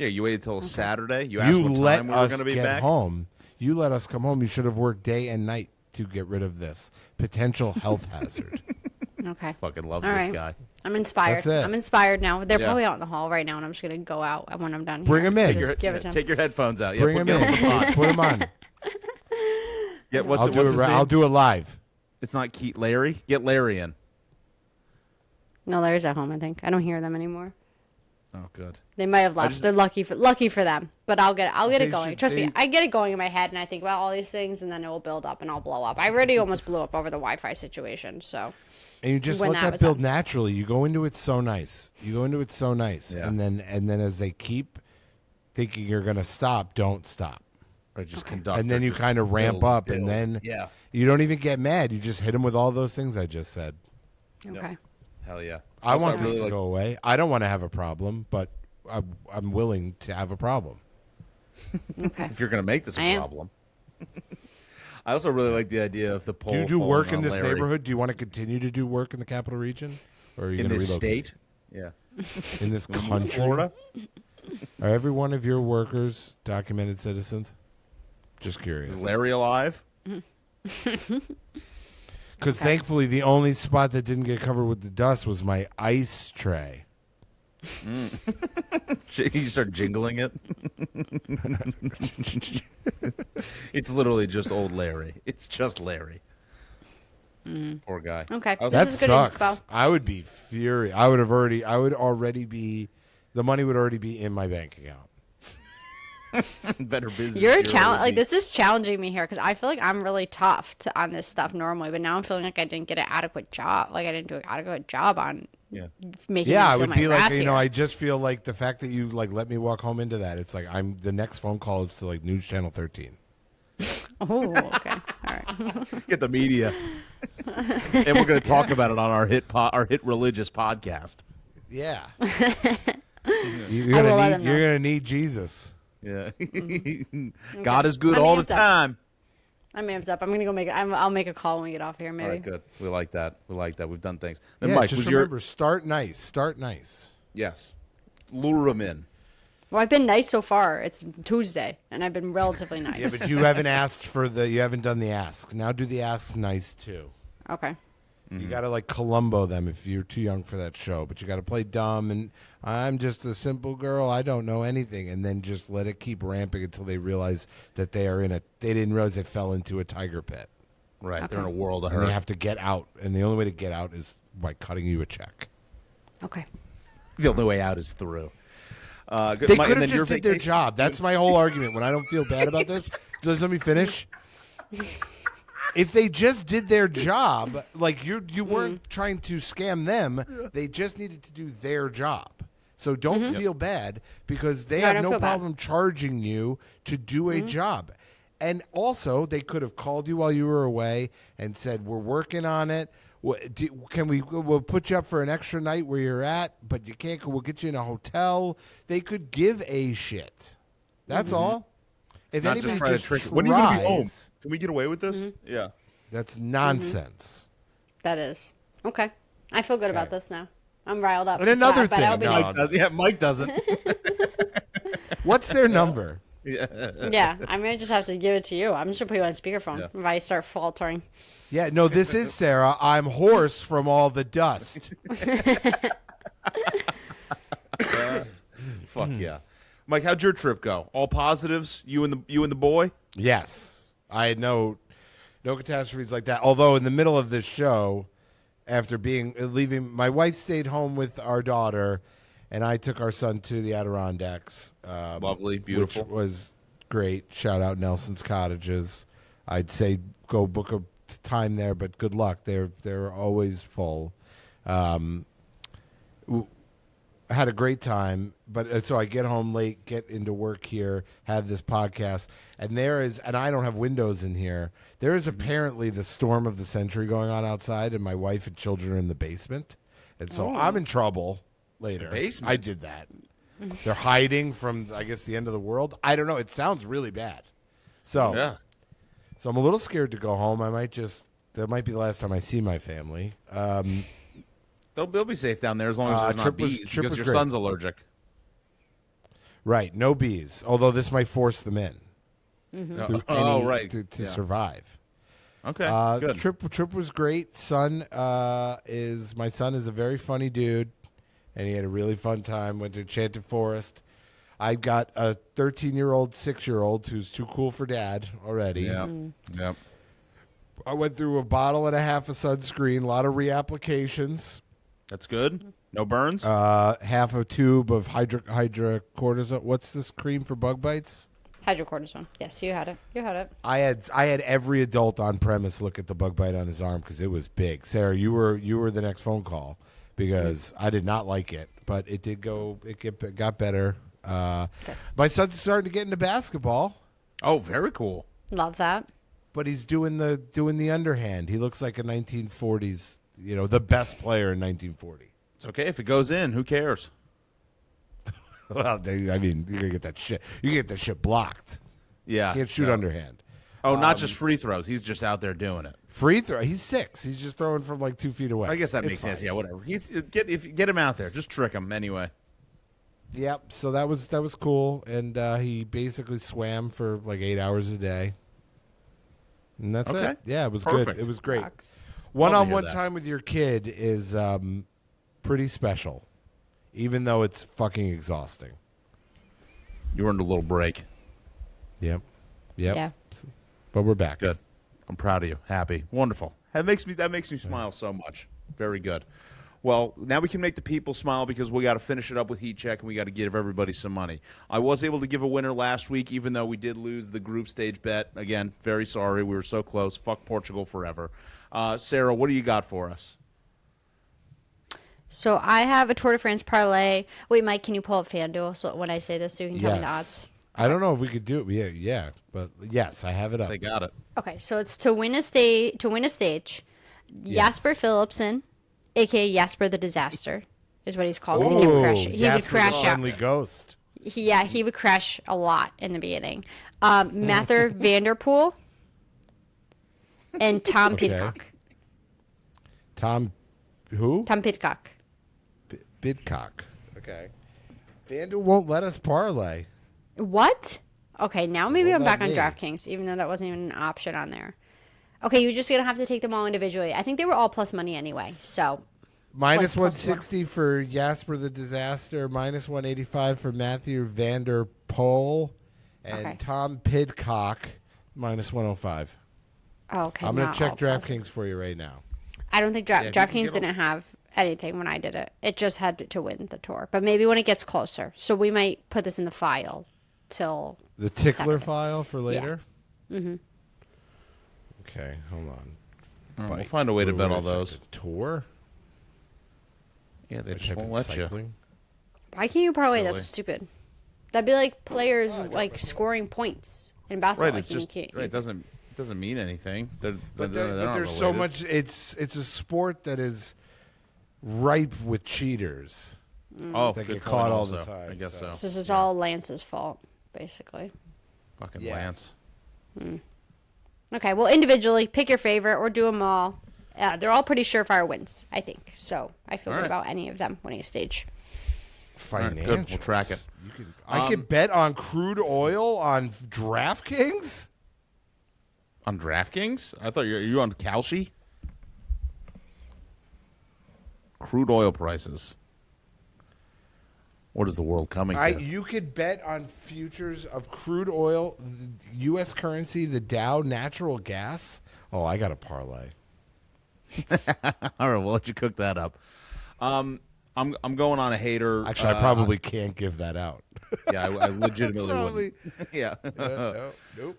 Yeah, you waited till Saturday. You asked You what let time we were us going to be get back. home. You let us come home. You should have worked day and night to get rid of this potential health hazard. Okay. Fucking love All this right. guy. I'm inspired. That's it. I'm inspired now. They're Yeah. probably out in the hall right now, and I'm just gonna go out when I'm done. Bring here. 'em in. So just give it to 'em. Take your headphones out. Yeah, Bring him get in. on the pod. Put him on. Yeah, what's I'll it- do what's it. his I'll name? do it live. It's not Keith Larry. Get Larry in. No, Larry's at home. I think I don't hear them anymore. Oh, good. They might have left. They're lucky for them. But I'll get They it going. should- Trust me, they- I get it going in my head, and I think about all these things, and then it will build up, and I'll blow up. I already almost blew up over the Wi-Fi situation. So And you just when let that that was build up. naturally. You go into it so nice. Yeah. And then as they keep thinking you're going to stop, don't stop. Or just conduct. And then you kind of ramp up, and then you don't even get mad. You just hit them with all those things I just said. okay. Hell yeah. I Also, want this really to like- go away. I don't want to have a problem, but I'm willing to have a problem. Okay. If you're going to make this I a am. problem. I also really like the idea of the poll. Do you do falling work in on this Larry. neighborhood? Do you want to continue to do work in the capital region? Or are you In going to this relocate? state? Yeah. In this country? Florida? Are every one of your workers documented citizens? Just curious. Is Larry alive? Because thankfully, the only spot that didn't get covered with the dust was my ice tray. You start jingling it. It's literally just old Larry. It's just Larry. Poor guy. Okay. I was- This That is good sucks. inspo. I would be furious. The money would already be in my bank account. Better business. You're a Bureau challenge. would Like be- this is challenging me here because I feel like I'm really tough on this stuff normally, but now I'm feeling like I didn't get an adequate job. Like I didn't do an adequate job on Yeah. making. Yeah, me I feel would my be like, wrath you know, here. I just feel like the fact that you like let me walk home into that. It's like the next phone call is to like News Channel 13. Oh, okay. All right. Get the media. And we're going to talk about it on our hit religious podcast. Yeah. I will let them know. You're gonna need Jesus. Yeah. God is good I'm all the amped up. time. I'm amped up. I'm gonna go I'll make a call when we get off here. Maybe. All right, good. We like that. We've done things. Then Yeah, Mike, just was remember, start nice. Start nice. yes. Lure him in. Well, I've been nice so far. It's Tuesday, and I've been relatively nice. Yeah, but you haven't asked you haven't done the ask. Now do the ask nice too. Okay. You got to like Columbo them if you're too young for that show, but you got to play dumb and I'm just a simple girl. I don't know anything, and then just let it keep ramping until they realize that they didn't realize they fell into a tiger pit, Right. They're in a world of and they hurt. have to get out, and the only way to get out is by cutting you a check. Okay. The only way out is through. Good. They Mike, could and have then your just did their vacation- job. That's my whole argument. When I don't feel bad about this, just let me finish. If they just did their job, like you weren't trying to scam them, they just needed to do their job. So don't feel bad because they No, I have don't no feel bad. problem charging you to do a job. And also, they could have called you while you were away and said, "We're working on it. We'll put you up for an extra night where you're at, but you can't. We'll get you in a hotel." They could give a shit. That's all. If Not anybody just try to just trick. When are you going to be home? tries, Can we get away with this? Yeah. that's nonsense. That is okay. I feel good about this now. I'm riled up. And another but I'll thing, be no, nice. Mike doesn't. What's their number? Yeah, I may just have to give it to you. I'm just gonna put you on speakerphone if I start faltering. Yeah, no, this is Sarah. I'm hoarse from all the dust. Fuck yeah. Mike, how'd your trip go? All positives? You and the boy? Yes, I had no catastrophes like that. Although in the middle of this show, after leaving, my wife stayed home with our daughter, and I took our son to the Adirondacks. Lovely, beautiful. Which was great. Shout out Nelson's Cottages. I'd say go book a time there, but good luck. They're always full. I had a great time, but so I get home late, get into work here, have this podcast, and I don't have windows in here. There is apparently the storm of the century going on outside, and my wife and children are in the basement, and so I'm in trouble later. The basement? I did that. They're hiding from, I guess, the end of the world. I don't know. It sounds really bad. So, Yeah. so I'm a little scared to go home. That might be the last time I see my family. They'll be safe down there as long as there's not trip was- bees trip because was your great. son's allergic. Right, no bees. Although this might force them in. Through right. to survive. Okay, good. Trip was great. My son is a very funny dude, and he had a really fun time. Went to Enchanted Forest. I've got a 13-year-old, 6-year-old who's too cool for dad already. Yeah. Yep. I went through a bottle and a half of sunscreen, a lot of reapplications, That's good. No burns. half a tube of hydrocortisone. What's this cream for bug bites? Hydrocortisone. Yes, you had it. You had it. I had every adult on premise look at the bug bite on his arm because it was big. Sarah, you were the next phone call because I did not like it, but it did go. It got better. My son's starting to get into basketball, Oh, very cool. Love that. but he's doing the underhand. He looks like a 1940s, the best player in 1940. It's okay if it goes in. Who cares? Well, you're gonna get that shit. You get that shit blocked. Yeah. Can't shoot no. underhand. Oh, not just free throws. He's just out there doing it. Free throw. He's 6. He's just throwing from like 2 feet away. I guess that It's makes sense. fine. Yeah, whatever. Get him out there. Just trick him anyway. Yep. So that was cool, and he basically swam for like 8 hours a day, and that's Okay. it. Yeah, it was Perfect. good. It was great. Rocks. One-on-one that. time with your kid is pretty special, even though it's fucking exhausting. You earned a little break. Yep. Yeah. But we're back. Good. I'm proud of you. Happy. Wonderful. That makes me smile so much. Very good. Well, now we can make the people smile because we got to finish it up with Heat Check and we got to give everybody some money. I was able to give a winner last week, even though we did lose the group stage bet. Again, very sorry. We were so close. Fuck Portugal forever. Sarah, what do you got for us? So I have a Tour de France parlay. Wait, Mike, can you pull up FanDuel so when I say this so you can tell me the odds? I don't know if we could do it. Yeah, but yes, I have it up. They got it. Okay, so it's to win a stage. Jasper Philipsen, aka Jasper the Disaster, is what he's called. 'Cause he would crash. He would Jasper the crash out. Friendly Ghost. He would crash a lot in the beginning. Mather Vanderpool and Tom Okay. Pidcock. Tom, who? Tom Pidcock. Bidcock. Okay. FanDuel won't let us parlay. What? Okay, now maybe Well, I'm not back on me. DraftKings, even though that wasn't even an option on there. Okay, you're just gonna have to take them all individually. I think they were all plus money anyway. So Minus Like plus 160 for Jasper the Disaster, minus 185 for Matthew Vander Poel, and Okay. Tom Pidcock, minus 105. okay, I'm going not to check all plus. DraftKings for you right now. I don't think you can DraftKings give 'em- didn't have anything when I did it. It just had to win the tour, but maybe when it gets closer. So we might put this in the file till The tickler Saturday. file for later? Mm-hmm. Okay, hold on. We'll find a way to Ooh, bet we're all gonna those. check the tour? Yeah, they just Check won't in let you. cycling? Why can't you parlay? That's Silly. stupid. That'd be like players like scoring points in basketball. Right, Like it's you just can't. right. It doesn't mean anything. But They're not there's so related. much. It's a sport that is ripe with cheaters. Oh, that good get point caught all the also. time, I guess so. so. This is all Lance's fault, basically. Fucking Yeah. Lance. Okay, well, individually, pick your favorite or do them all. They're all pretty surefire wins, I think. So I feel All good right. about any of them winning a stage. right, Financials. good. We'll track it. I could bet on crude oil on DraftKings. On DraftKings? I thought you on Kalshi. Crude oil prices. What is the world coming to? You could bet on futures of crude oil, the U.S. currency, the Dow, natural gas. Oh, I got a parlay. All right, we'll let you cook that up. I'm going on a hater. Actually, I probably can't give that out. Yeah, I legitimately Probably. wouldn't. Yeah. Nope.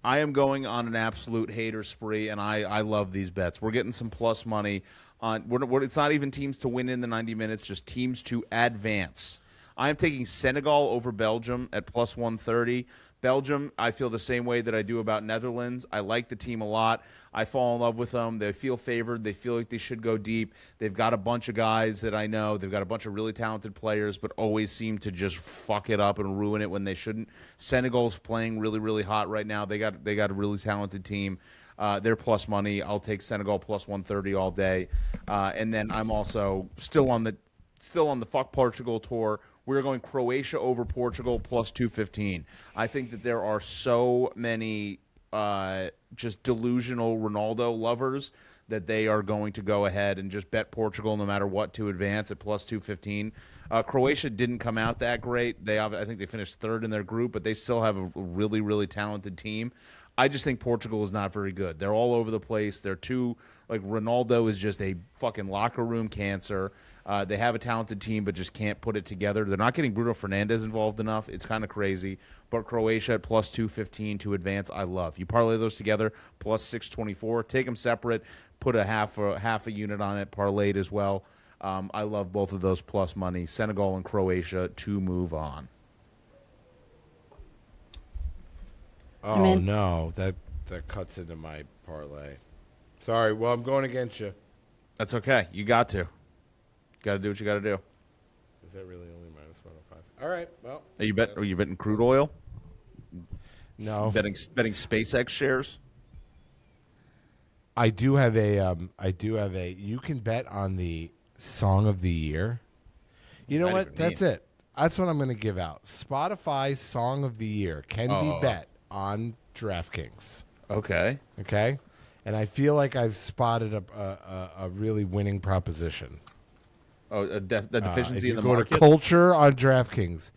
I am going on an absolute hater spree, and I love these bets. We're getting some plus money on. It's not even teams to win in the 90 minutes, just teams to advance. I am taking Senegal over Belgium at plus 130. Belgium, I feel the same way that I do about Netherlands. I like the team a lot. I fall in love with them. They feel favored. They feel like they should go deep. They've got a bunch of guys that I know. They've got a bunch of really talented players, but always seem to just fuck it up and ruin it when they shouldn't. Senegal's playing really, really hot right now. They got a really talented team. They're plus money. I'll take Senegal plus 130 all day. And then I'm also still on the fuck Portugal tour. We're going Croatia over Portugal plus 215. I think that there are so many just delusional Ronaldo lovers that they are going to go ahead and just bet Portugal no matter what to advance at plus 215. Croatia didn't come out that great. I think they finished third in their group, but they still have a really, really talented team. I just think Portugal is not very good. They're all over the place. They're too Ronaldo is just a fucking locker room cancer. They have a talented team, but just can't put it together. They're not getting Bruno Fernandes involved enough. It's kind of crazy. But Croatia at plus 215 to advance, I love. You parlay those together, plus 624. Take them separate. Put a half a unit on it, parlayed as well. I love both of those plus money. Senegal and Croatia to move on. Oh no, that cuts into my parlay. Sorry, well I'm going against you. That's okay. You got to. Got to do what you got to do. Is that really only minus 105? All right, well. Are you betting crude oil? No. Betting SpaceX shares? I do have a you can bet on the song of the year. You know what? That's it. That's what I'm going to give out. Spotify song of the year can be bet on DraftKings. Okay. Okay? And I feel like I've spotted a really winning proposition. Oh, a deficiency in the if you go market? to culture on DraftKings,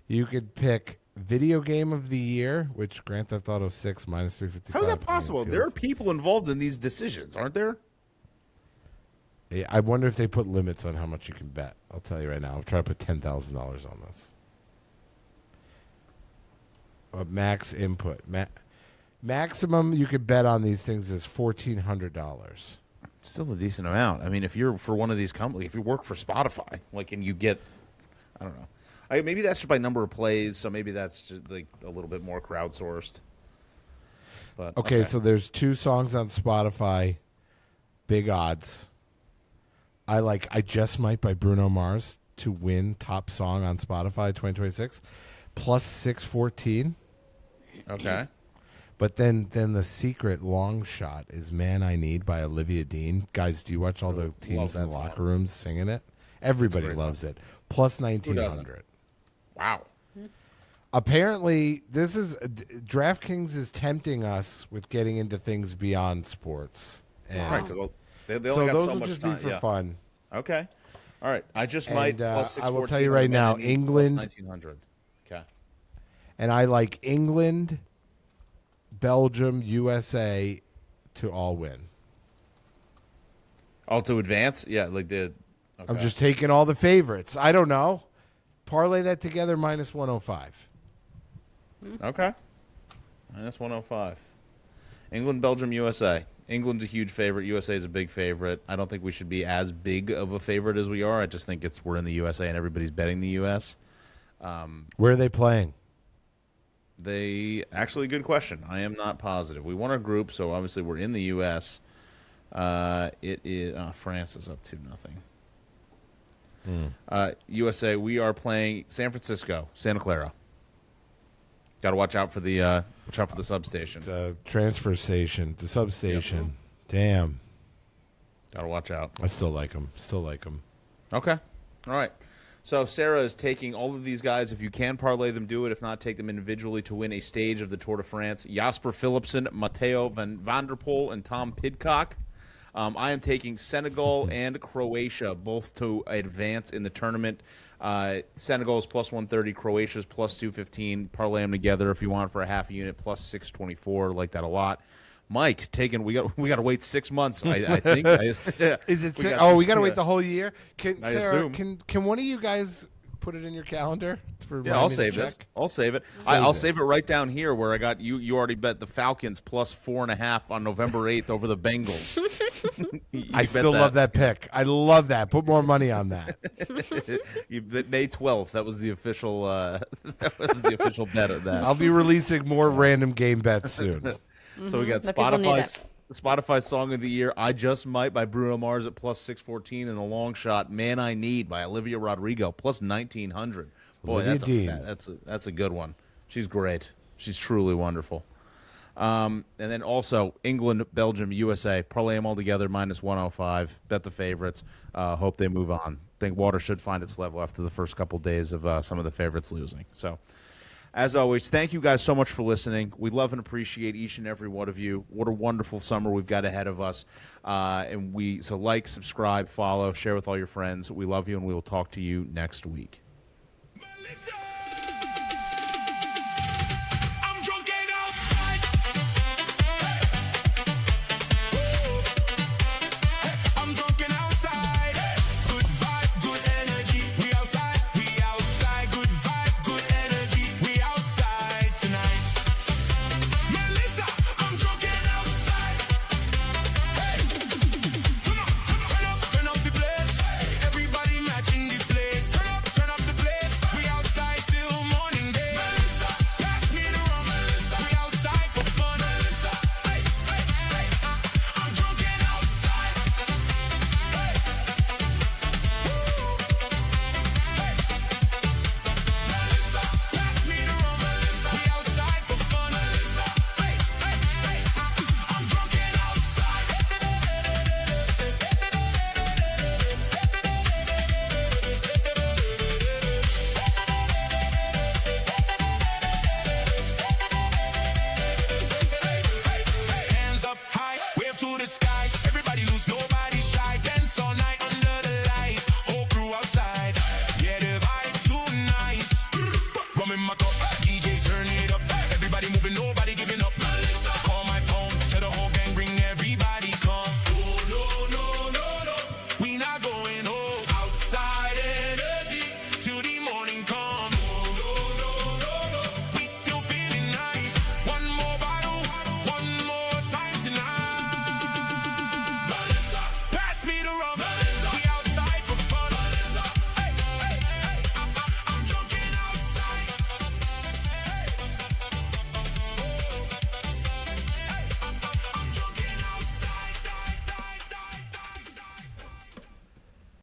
you could pick video game of the year, which Grand Theft Auto 6 minus 355. How is that possible? There are people involved in these decisions, aren't there? I wonder if they put limits on how much you can bet. I'll tell you right now. I'm trying to put $10,000 on this. Max input. Maximum you could bet on these things is $1,400. Still a decent amount. I mean, if you're for one of these companies, if you work for Spotify, and you get, I don't know. Maybe that's just by number of plays, so maybe that's just a little bit more crowdsourced. But okay, so there's 2 songs on Spotify, big odds. I Just Might by Bruno Mars to win top song on Spotify 2026, plus 614. Okay. But then the secret long shot is Man I Need by Olivia Dean. Guys, do you watch all the teams in the locker rooms singing it? Everybody loves it. Plus 1,900. Wow. Apparently, DraftKings is tempting us with getting into things beyond sports. And Right, because they so only got those so will much just time. be for fun. Okay. All right. I just And, might plus 614. I will tell you right now, England- plus 1,900. Okay. And I like England, Belgium, USA to all win. All to advance? Yeah, okay. I'm just taking all the favorites. I don't know. Parlay that together minus 105. Okay. Minus 105. England, Belgium, USA. England's a huge favorite. USA is a big favorite. I don't think we should be as big of a favorite as we are. I just think we're in the USA and everybody's betting the US. Where are they playing? Actually, good question. I am not positive. We won our group, so obviously we're in the US. It is France is up 2-0. USA, we are playing San Francisco, Santa Clara. Got to watch out for the substation. The transfer station, the substation. Damn. Got to watch out. I still like them. Okay. All right. So Sarah is taking all of these guys. If you can parlay them, do it. If not, take them individually to win a stage of the Tour de France. Jasper Philipsen, Matteo van der Poel, and Tom Pidcock. I am taking Senegal and Croatia both to advance in the tournament. Senegal is plus 130, Croatia is plus 215. Parlay them together if you want for a half a unit, plus 624. Like that a lot. Mike, we got to wait 6 months. I think. Is it? We got to wait the whole year. Can I Sarah? assume. Can one of you guys put it in your calendar? Yeah, I'll save it. I'll save it. I'll save it right down here where I got you. You already bet the Falcons plus 4.5 on November 8th over the Bengals. I still love that pick. I love that. Put more money on that. You bet May 12th. That was the official. That was the official bet of that. I'll be releasing more random game bets soon. So we got The people need Spotify Song of the Year, I Just Might by Bruno Mars at plus 614, and the long shot, Man I Need by Olivia Rodrigo, plus 1,900. Boy, that's a good one. She's great. She's truly wonderful. And then also England, Belgium, USA. Parlay them all together, minus 105. Bet the favorites. Hope they move on. think water should find its level after the first couple days of some of the favorites losing. So, as always, thank you guys so much for listening. We love and appreciate each and every one of you. What a wonderful summer we've got ahead of us. So like, subscribe, follow, share with all your friends. We love you, and we will talk to you next week.